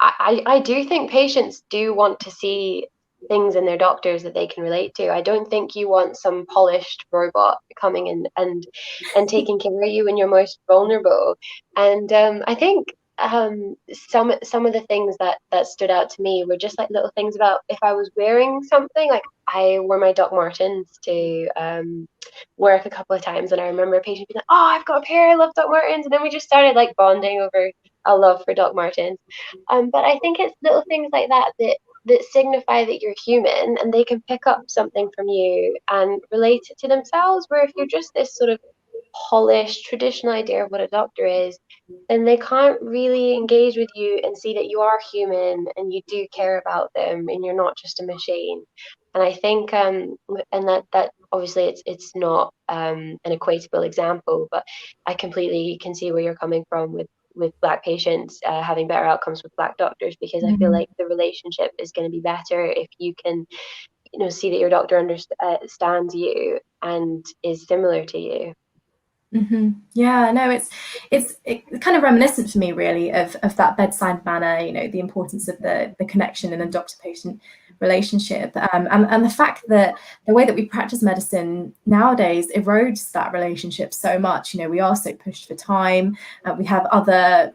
[SPEAKER 2] I do think patients do want to see things in their doctors that they can relate to. I don't think you want some polished robot coming in and taking care of you when you're most vulnerable. And I think some of the things that stood out to me were just like little things about if I was wearing something. Like I wore my Doc Martens to work a couple of times, and I remember a patient being like, "Oh, I've got a pair. I love Doc Martens," and then we just started like bonding over a love for Doc Martens. But I think it's little things like that signify that you're human, and they can pick up something from you and relate it to themselves. Where if you're just this sort of polished traditional idea of what a doctor is, then they can't really engage with you and see that you are human and you do care about them and you're not just a machine. And I think and that obviously it's not an equatable example, but I completely can see where you're coming from with Black patients having better outcomes with Black doctors, because I feel like the relationship is going to be better if you can see that your doctor understands you and is similar to you.
[SPEAKER 1] Yeah, no, it's kind of reminiscent for me really of that bedside manner, the importance of the connection in a doctor-patient relationship, and the fact that the way that we practice medicine nowadays erodes that relationship so much. We are so pushed for time, we have other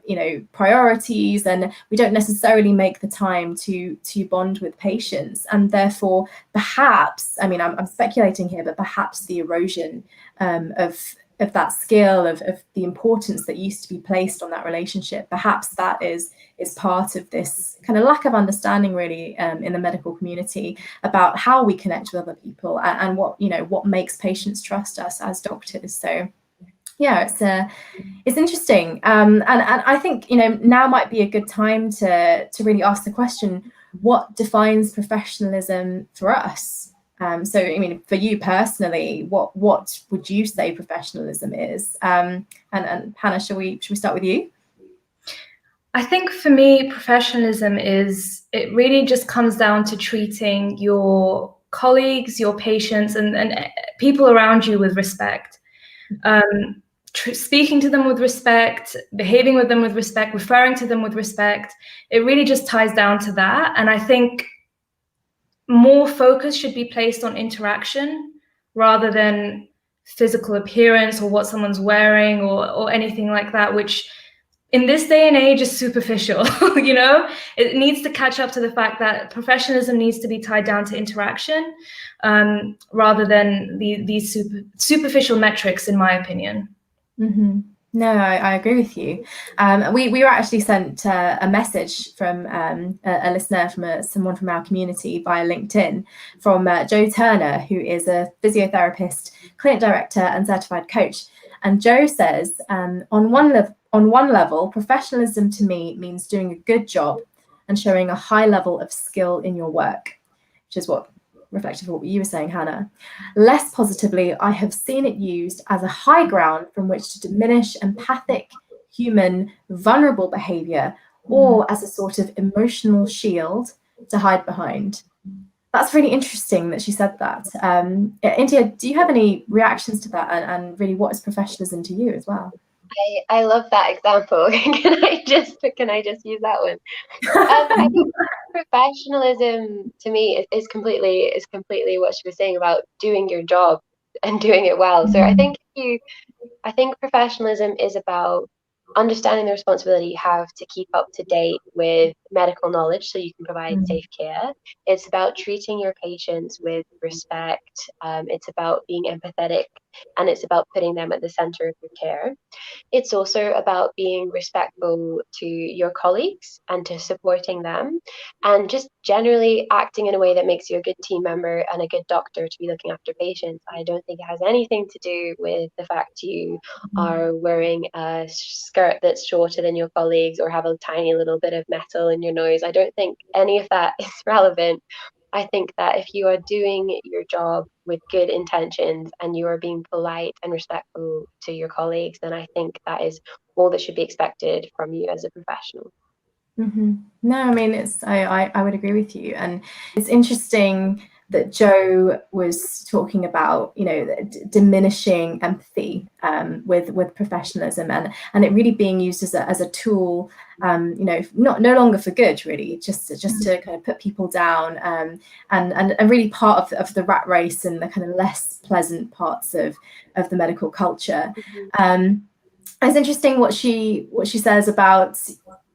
[SPEAKER 1] priorities, and we don't necessarily make the time to bond with patients, and therefore perhaps, I'm speculating here, but perhaps the erosion of that skill, of the importance that used to be placed on that relationship, perhaps that is part of this kind of lack of understanding really in the medical community about how we connect with other people and what makes patients trust us as doctors. So yeah, it's interesting, and I think now might be a good time to really ask the question, what defines professionalism for us? So, for you personally, what would you say professionalism is? And Hannah, shall we start with you?
[SPEAKER 3] I think for me, professionalism it really just comes down to treating your colleagues, your patients, and people around you with respect. Speaking to them with respect, behaving with them with respect, referring to them with respect. It really just ties down to that. And I think more focus should be placed on interaction rather than physical appearance or what someone's wearing or anything like that, which in this day and age is superficial. It needs to catch up to the fact that professionalism needs to be tied down to interaction rather than these superficial metrics, in my opinion.
[SPEAKER 1] No, I agree with you. We were actually sent a message from a listener, from someone from our community via LinkedIn, from Joe Turner, who is a physiotherapist, clinic director, and certified coach. And Joe says, on one level, professionalism to me means doing a good job and showing a high level of skill in your work, which is reflective of what you were saying, Hannah. Less positively, I have seen it used as a high ground from which to diminish empathic, human, vulnerable behavior, or as a sort of emotional shield to hide behind. That's really interesting that she said that. India, do you have any reactions to that? And really, what is professionalism to you as well?
[SPEAKER 2] I love that example. Can I just use that one? I think professionalism to me is completely what she was saying about doing your job and doing it well. So I think professionalism is about understanding the responsibility you have to keep up to date with medical knowledge so you can provide safe care. It's about treating your patients with respect. It's about being empathetic, and it's about putting them at the center of your care. It's also about being respectful to your colleagues and to supporting them, and just generally acting in a way that makes you a good team member and a good doctor to be looking after patients. I don't think it has anything to do with the fact you are wearing a skirt that's shorter than your colleagues or have a tiny little bit of metal in your nose. I don't think any of that is relevant. I think that if you are doing your job with good intentions and you are being polite and respectful to your colleagues, then I think that is all that should be expected from you as a professional.
[SPEAKER 1] No, I mean, I would agree with you, and it's interesting that Joe was talking about, you know, diminishing empathy with professionalism, and it really being used as a tool, you know, no longer for good, really, just to kind of put people down, and really part of the rat race and the kind of less pleasant parts of the medical culture. It's interesting what she says about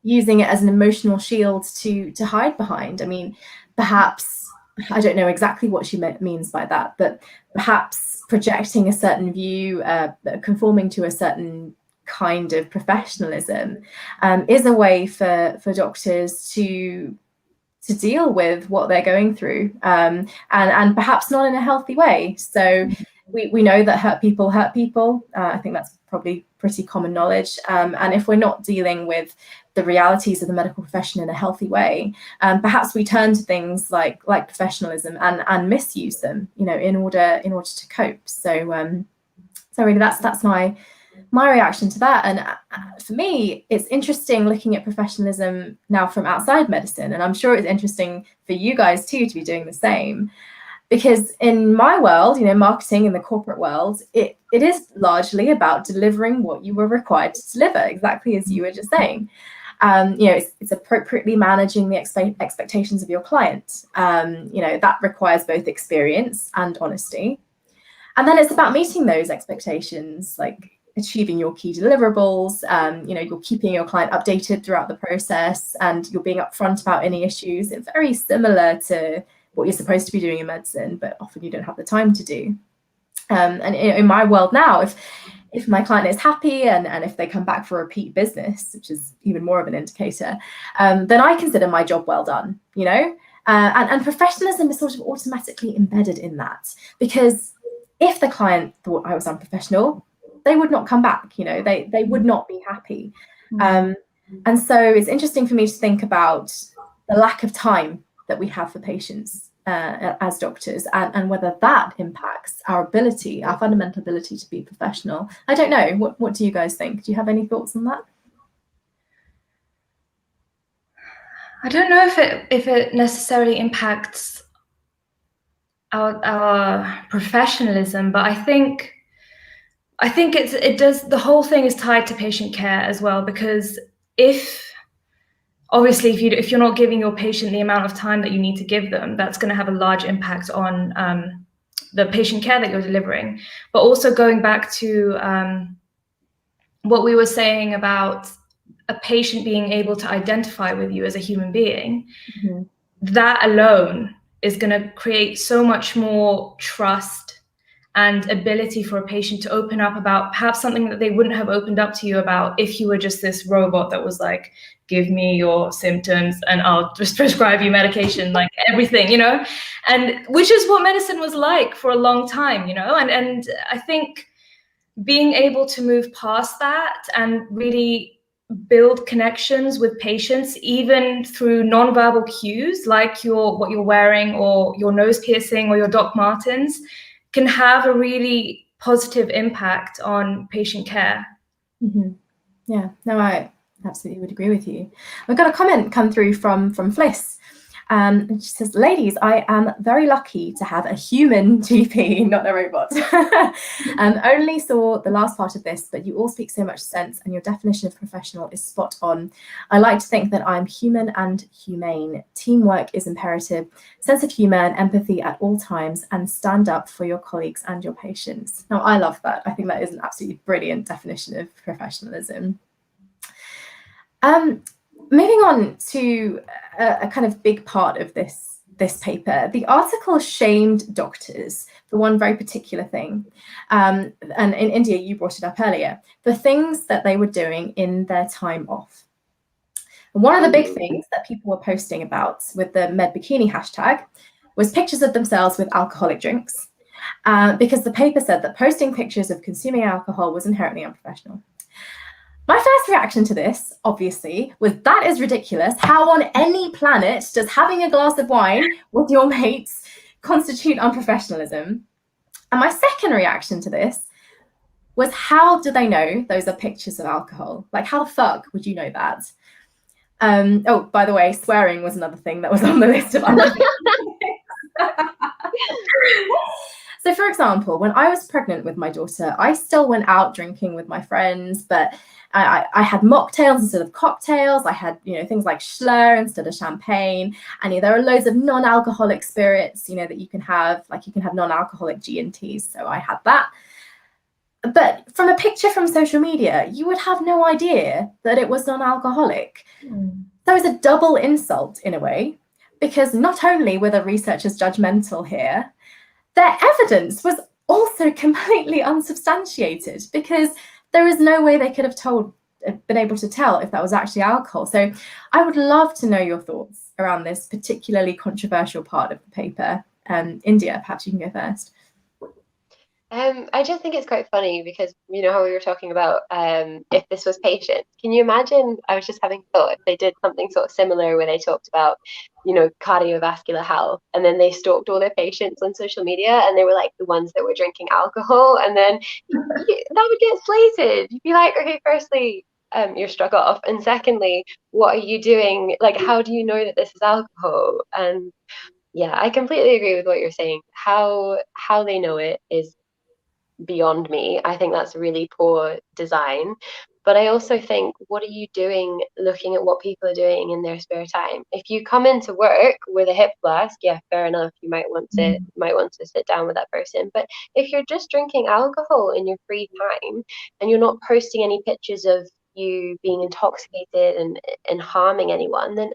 [SPEAKER 1] using it as an emotional shield to hide behind. I mean, perhaps, I don't know exactly what she means by that, but perhaps projecting a certain view, conforming to a certain kind of professionalism, is a way for doctors to deal with what they're going through, and perhaps not in a healthy way. So we know that hurt people hurt people. I think that's probably pretty common knowledge. And if we're not dealing with the realities of the medical profession in a healthy way, perhaps we turn to things like professionalism and misuse them, you know, in order to cope. So really that's my reaction to that. And for me, it's interesting looking at professionalism now from outside medicine, and I'm sure it's interesting for you guys too to be doing the same. Because in my world, you know, marketing in the corporate world, it is largely about delivering what you were required to deliver, exactly as you were just saying. You know, it's appropriately managing the expectations of your client. You know, that requires both experience and honesty. And then it's about meeting those expectations, like achieving your key deliverables. You know, you're keeping your client updated throughout the process, and you're being upfront about any issues. It's very similar to what you're supposed to be doing in medicine, but often you don't have the time to do. And in my world now, if my client is happy and if they come back for repeat business, which is even more of an indicator, then I consider my job well done, you know? And professionalism is sort of automatically embedded in that, because if the client thought I was unprofessional, they would not come back, you know, they would not be happy. And so it's interesting for me to think about the lack of time that we have for patients as doctors, and whether that impacts our ability, our fundamental ability to be professional. I don't know. What do you guys think? Do you have any thoughts on that?
[SPEAKER 3] I don't know if it necessarily impacts our professionalism, but I think it does. The whole thing is tied to patient care as well, because obviously, if you're not giving your patient the amount of time that you need to give them, that's going to have a large impact on the patient care that you're delivering. But also going back to what we were saying about a patient being able to identify with you as a human being, that alone is going to create so much more trust and ability for a patient to open up about perhaps something that they wouldn't have opened up to you about if you were just this robot that was like, give me your symptoms and I'll just prescribe you medication, like everything, you know, and which is what medicine was like for a long time, you know, and I think being able to move past that and really build connections with patients, even through nonverbal cues like what you're wearing or your nose piercing or your Doc Martens, can have a really positive impact on patient care.
[SPEAKER 1] Yeah, no, I absolutely would agree with you. We've got a comment come through from Fliss. And she says, ladies, I am very lucky to have a human GP, not a robot. Only saw the last part of this, but you all speak so much sense and your definition of professional is spot on. I like to think that I'm human and humane. Teamwork is imperative, sense of humour and empathy at all times, and stand up for your colleagues and your patients. Now, I love that. I think that is an absolutely brilliant definition of professionalism. moving on to a kind of big part of this paper, the article shamed doctors for one very particular thing. And in India, you brought it up earlier, the things that they were doing in their time off. And one of the big things that people were posting about with the MedBikini hashtag was pictures of themselves with alcoholic drinks, because the paper said that posting pictures of consuming alcohol was inherently unprofessional. My first reaction to this, obviously, was that is ridiculous. How on any planet does having a glass of wine with your mates constitute unprofessionalism? And my second reaction to this was, how do they know those are pictures of alcohol? Like, how the fuck would you know that? Oh, by the way, swearing was another thing that was on the list of unprofessional. So, for example, when I was pregnant with my daughter, I still went out drinking with my friends, but I had mocktails instead of cocktails. I had, things like Schlur instead of champagne. And there are loads of non-alcoholic spirits, that you can have, like you can have non-alcoholic G&Ts. So I had that. But from a picture from social media, you would have no idea that it was non-alcoholic. So it's a double insult in a way, because not only were the researchers judgmental here, their evidence was also completely unsubstantiated, because there is no way they could have been able to tell if that was actually alcohol. So I would love to know your thoughts around this particularly controversial part of the paper. India, perhaps you can go first.
[SPEAKER 2] I just think it's quite funny because, how we were talking about if this was patients. Can you imagine, I was just having thought, if they did something sort of similar where they talked about, cardiovascular health, and then they stalked all their patients on social media and they were like the ones that were drinking alcohol, and then that would get slated. You'd be like, okay, firstly, you're struck off, and secondly, what are you doing? Like, how do you know that this is alcohol? And yeah, I completely agree with what you're saying. How they know it is beyond me. I think that's really poor design. But I also think, what are you doing looking at what people are doing in their spare time? If you come into work with a hip flask, yeah, fair enough, you might want to sit down with that person. But if you're just drinking alcohol in your free time and you're not posting any pictures of you being intoxicated and harming anyone, then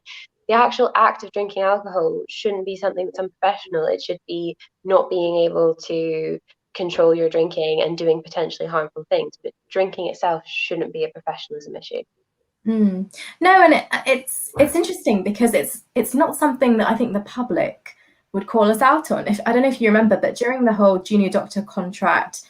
[SPEAKER 2] the actual act of drinking alcohol shouldn't be something that's unprofessional. It should be not being able to control your drinking and doing potentially harmful things, but drinking itself shouldn't be a professionalism issue.
[SPEAKER 1] No, and it's interesting because it's not something that I think the public would call us out on. I don't know if you remember, but during the whole junior doctor contract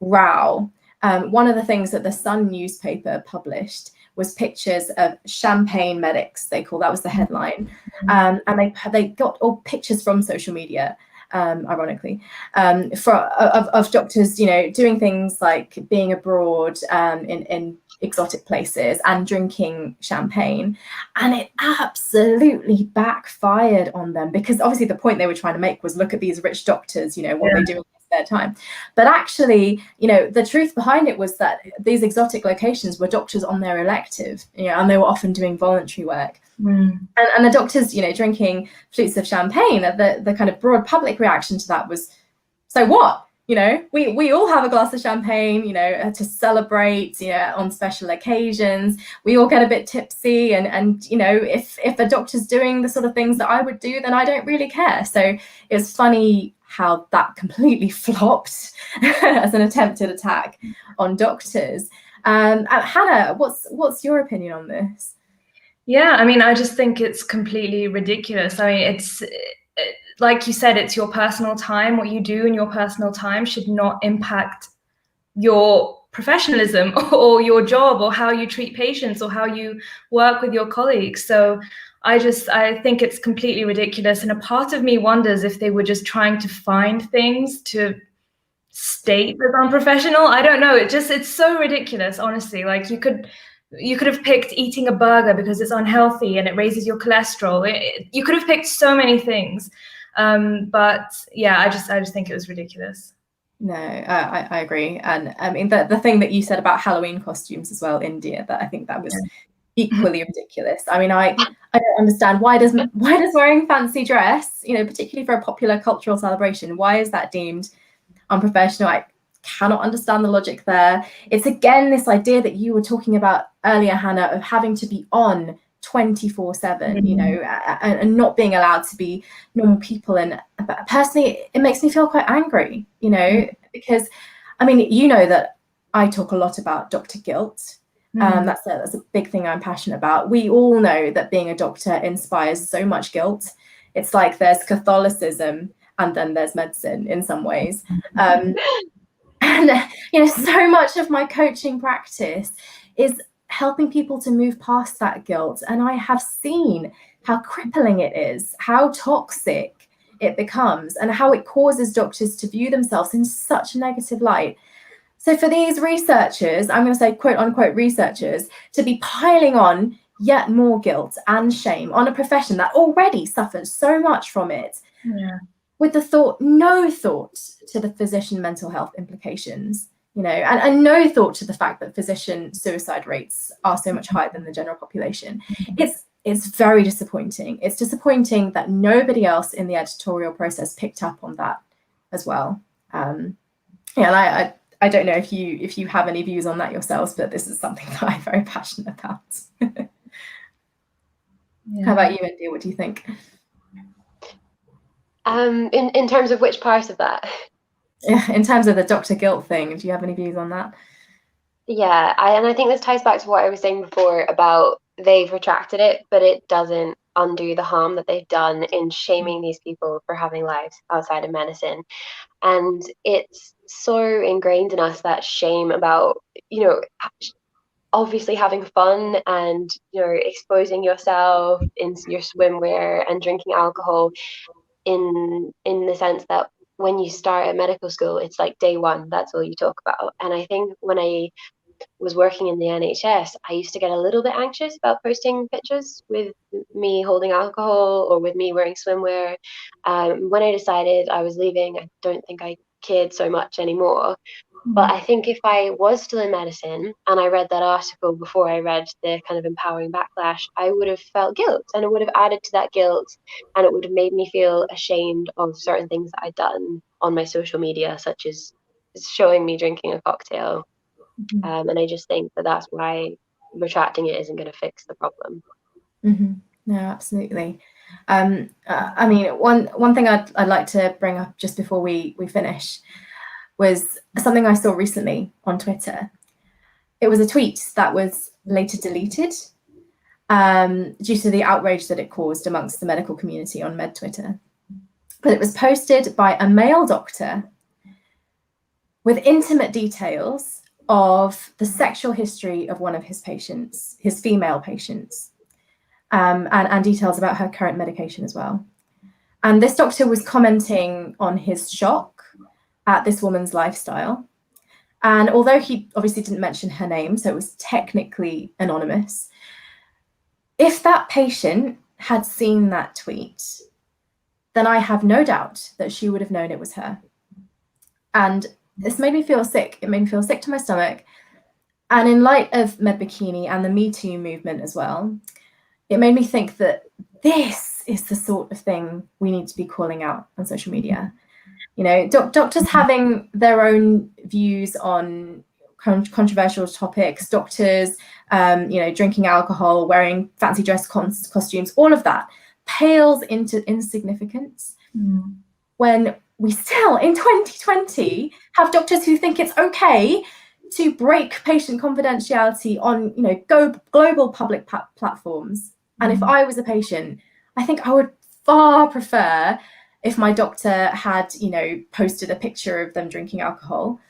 [SPEAKER 1] row, one of the things that the Sun newspaper published was pictures of champagne medics. That was the headline, and they got all pictures from social media. Ironically, of doctors, doing things like being abroad in exotic places and drinking champagne, and it absolutely backfired on them, because obviously the point they were trying to make was, look at these rich doctors, what they do in their time. But actually, the truth behind it was that these exotic locations were doctors on their elective, and they were often doing voluntary work. And the doctors, drinking flutes of champagne, the kind of broad public reaction to that was, so what? We all have a glass of champagne, to celebrate, on special occasions. We all get a bit tipsy, and if a doctor's doing the sort of things that I would do, then I don't really care. So it's funny how that completely flopped as an attempted attack on doctors. Hannah, what's your opinion on this?
[SPEAKER 3] Yeah, I mean, I just think it's completely ridiculous. I mean, it's like you said, it's your personal time. What you do in your personal time should not impact your professionalism or your job or how you treat patients or how you work with your colleagues. So I think it's completely ridiculous. And a part of me wonders if they were just trying to find things to state as unprofessional. I don't know. It's so ridiculous, honestly. Like, you could have picked eating a burger because it's unhealthy and it raises your cholesterol. You could have picked so many things. But yeah, I just think it was ridiculous.
[SPEAKER 1] No, I agree. And I mean, the thing that you said about Halloween costumes as well, India, that I think that was equally ridiculous. I mean, I don't understand, why does wearing fancy dress, particularly for a popular cultural celebration, why is that deemed unprofessional? I cannot understand the logic there. It's again this idea that you were talking about earlier, Hannah, of having to be on 24/7, you know, and not being allowed to be normal people. And personally, it makes me feel quite angry, you know, because I mean, you know that I talk a lot about doctor guilt. That's a big thing I'm passionate about. We all know that being a doctor inspires so much guilt. It's like there's Catholicism and then there's medicine in some ways. And you know, so much of my coaching practice is helping people to move past that guilt. And I have seen how crippling it is, how toxic it becomes, and how it causes doctors to view themselves in such a negative light. So for these researchers, I'm going to say quote unquote researchers, to be piling on yet more guilt and shame on a profession that already suffers so much from it, with the no thought to the physician mental health implications, you know, and no thought to the fact that physician suicide rates are so much higher than the general population. It's very disappointing. It's disappointing that nobody else in the editorial process picked up on that as well. And I don't know if you have any views on that yourselves, but this is something that I'm very passionate about. How about you, India? What do you think?
[SPEAKER 2] In terms of which part of that?
[SPEAKER 1] Yeah, in terms of the doctor guilt thing, do you have any views on that?
[SPEAKER 2] Yeah, I think this ties back to what I was saying before about they've retracted it, but it doesn't undo the harm that they've done in shaming these people for having lives outside of medicine. And it's so ingrained in us, that shame about, you know, obviously having fun and, you know, exposing yourself in your swimwear and drinking alcohol, in the sense that when you start at medical school, it's like day one, that's all you talk about. And I think when I was working in the NHS, I used to get a little bit anxious about posting pictures with me holding alcohol or with me wearing swimwear. When I decided I was leaving, I don't think I cared so much anymore. But I think if I was still in medicine and I read that article before I read the kind of empowering backlash, I would have felt guilt, and it would have added to that guilt, and it would have made me feel ashamed of certain things that I'd done on my social media, such as showing me drinking a cocktail. And I just think that that's why retracting it isn't going to fix the problem.
[SPEAKER 1] No, absolutely. I mean, one thing I'd like to bring up just before we finish was something I saw recently on Twitter. It was a tweet that was later deleted due to the outrage that it caused amongst the medical community on med Twitter. But it was posted by a male doctor with intimate details of the sexual history of one of his patients, his female patients, and details about her current medication as well. And this doctor was commenting on his shock at this woman's lifestyle. And although he obviously didn't mention her name, so it was technically anonymous, if that patient had seen that tweet, then I have no doubt that she would have known it was her. And this made me feel sick. It made me feel sick to my stomach. And in light of Med Bikini and the Me Too movement as well, it made me think that this is the sort of thing we need to be calling out on social media. You know, doctors having their own views on controversial topics, doctors, you know, drinking alcohol, wearing fancy dress costumes, all of that pales into insignificance when we still, in 2020, have doctors who think it's okay to break patient confidentiality on, you know, global public platforms. And if I was a patient, I think I would far prefer if my doctor had, you know, posted a picture of them drinking alcohol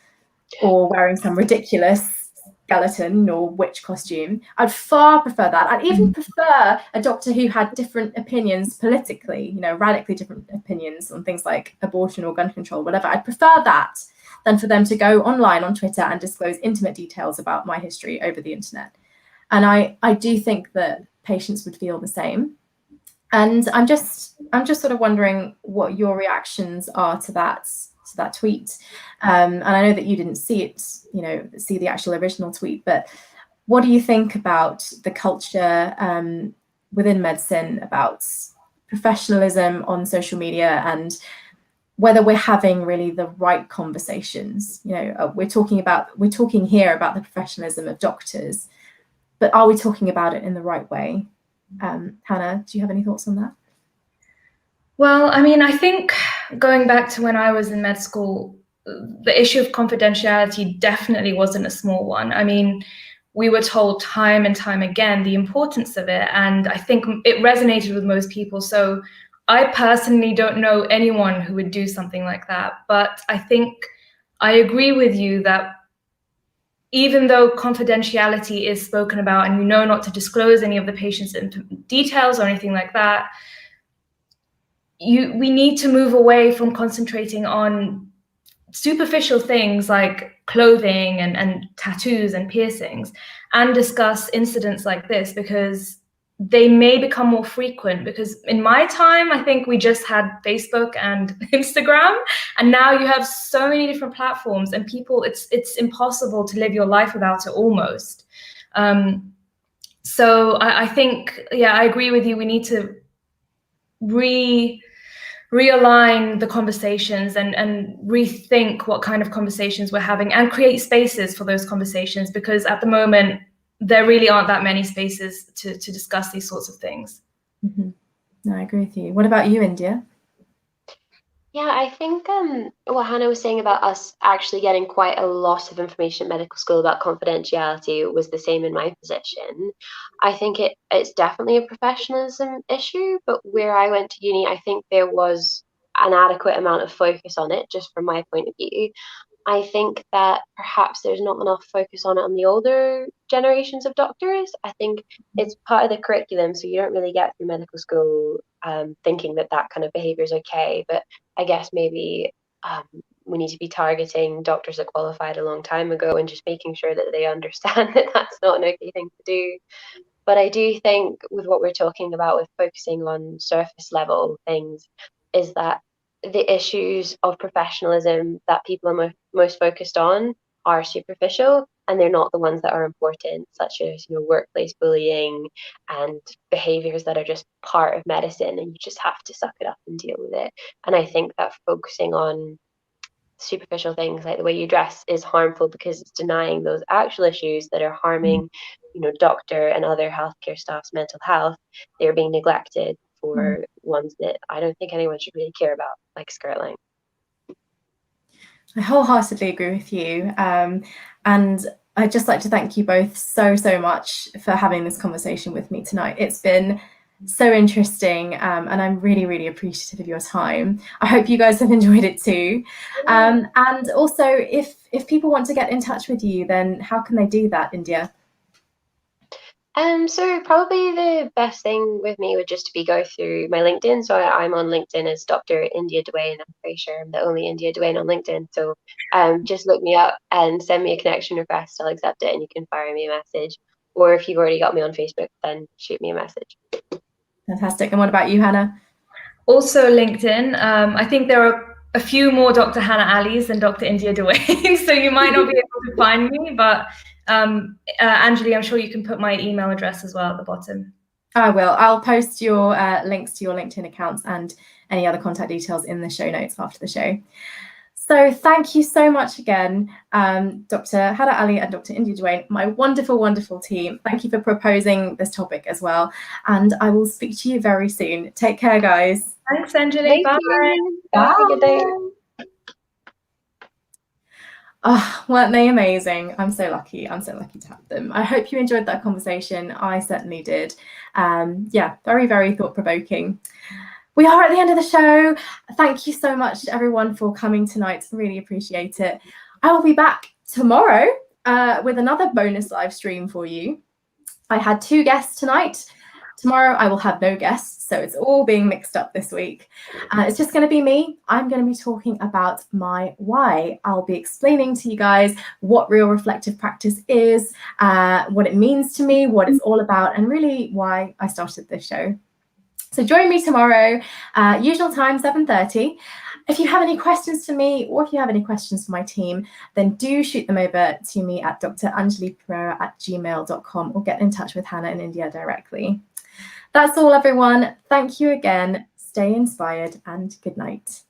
[SPEAKER 1] or wearing some ridiculous skeleton or witch costume. I'd far prefer that. I'd even prefer a doctor who had different opinions politically, you know, radically different opinions on things like abortion or gun control, whatever. I'd prefer that than for them to go online on Twitter and disclose intimate details about my history over the internet. And I do think that patients would feel the same. And I'm just sort of wondering what your reactions are to that tweet. And I know that you didn't see it, you know, see the actual original tweet, but what do you think about the culture within medicine, about professionalism on social media, and whether we're having really the right conversations? You know, we're talking here about the professionalism of doctors, but are we talking about it in the right way? Hannah, do you have any thoughts on that?
[SPEAKER 3] Well, I mean, I think going back to when I was in med school, the issue of confidentiality definitely wasn't a small one. I mean, we were told time and time again the importance of it, and I think it resonated with most people. So I personally don't know anyone who would do something like that, but I think I agree with you that even though confidentiality is spoken about and you know not to disclose any of the patient's details or anything like that, we need to move away from concentrating on superficial things like clothing and tattoos and piercings, and discuss incidents like this, because they may become more frequent. Because in my time, I think we just had Facebook and Instagram, and now you have so many different platforms, and people, it's impossible to live your life without it almost. So I think, yeah, I agree with you. We need to realign the conversations and rethink what kind of conversations we're having, and create spaces for those conversations, because at the moment there really aren't that many spaces to discuss these sorts of things.
[SPEAKER 1] Mm-hmm. No, I agree with you. What about you, India?
[SPEAKER 2] Yeah, I think what Hannah was saying about us actually getting quite a lot of information at medical school about confidentiality was the same in my position. I think it's definitely a professionalism issue, but where I went to uni, I think there was an adequate amount of focus on it, just from my point of view. I think that perhaps there's not enough focus on it on the older generations of doctors. I think it's part of the curriculum, so you don't really get through medical school thinking that that kind of behavior is okay. But I guess maybe we need to be targeting doctors that qualified a long time ago and just making sure that they understand that that's not an okay thing to do. But I do think with what we're talking about with focusing on surface level things, is that the issues of professionalism that people are most focused on are superficial, and they're not the ones that are important, such as workplace bullying and behaviors that are just part of medicine, and you just have to suck it up and deal with it. And I think that focusing on superficial things like the way you dress is harmful, because it's denying those actual issues that are harming doctor and other healthcare staff's mental health. They're being neglected for ones that I don't think anyone should really care about, like skirt length.
[SPEAKER 1] I wholeheartedly agree with you. And I'd just like to thank you both so much for having this conversation with me tonight. It's been so interesting, and I'm really appreciative of your time. I hope you guys have enjoyed it too. And also, if people want to get in touch with you, then how can they do that, India?
[SPEAKER 2] So probably the best thing with me would just be go through my LinkedIn. So I'm on LinkedIn as Dr. India Duane. I'm pretty sure I'm the only India Duane on LinkedIn. So just look me up and send me a connection request. I'll accept it, and you can fire me a message. Or if you've already got me on Facebook, then shoot me a message.
[SPEAKER 1] Fantastic. And what about you, Hannah?
[SPEAKER 3] Also LinkedIn. I think there are a few more Dr. Hana Ali's than Dr. India Duane, so you might not be able to find me, but Anjali, I'm sure you can put my email address as well at the bottom.
[SPEAKER 1] I will. I'll post your links to your LinkedIn accounts and any other contact details in the show notes after the show. So thank you so much again, Dr. Hana Ali and Dr. India Duane, my wonderful team. Thank you for proposing this topic as well. And I will speak to you very soon. Take care, guys.
[SPEAKER 3] Thanks, Anjali. Bye.
[SPEAKER 2] Bye. Have a good day.
[SPEAKER 1] Oh, weren't they amazing? I'm so lucky to have them. I hope you enjoyed that conversation. I certainly did. Yeah, very thought-provoking. We are at the end of the show. Thank you so much to everyone for coming tonight. Really appreciate it. I will be back tomorrow with another bonus live stream for you. I had 2 guests tonight. Tomorrow I will have no guests, so it's all being mixed up this week. It's just going to be me. I'm going to be talking about my why. I'll be explaining to you guys what real reflective practice is, what it means to me, what it's all about, and really why I started this show. So join me tomorrow, usual time, 7:30. If you have any questions for me, or if you have any questions for my team, then do shoot them over to me at dranjalipereira@gmail.com, or get in touch with Hannah and India directly. That's all, everyone. Thank you again. Stay inspired, and good night.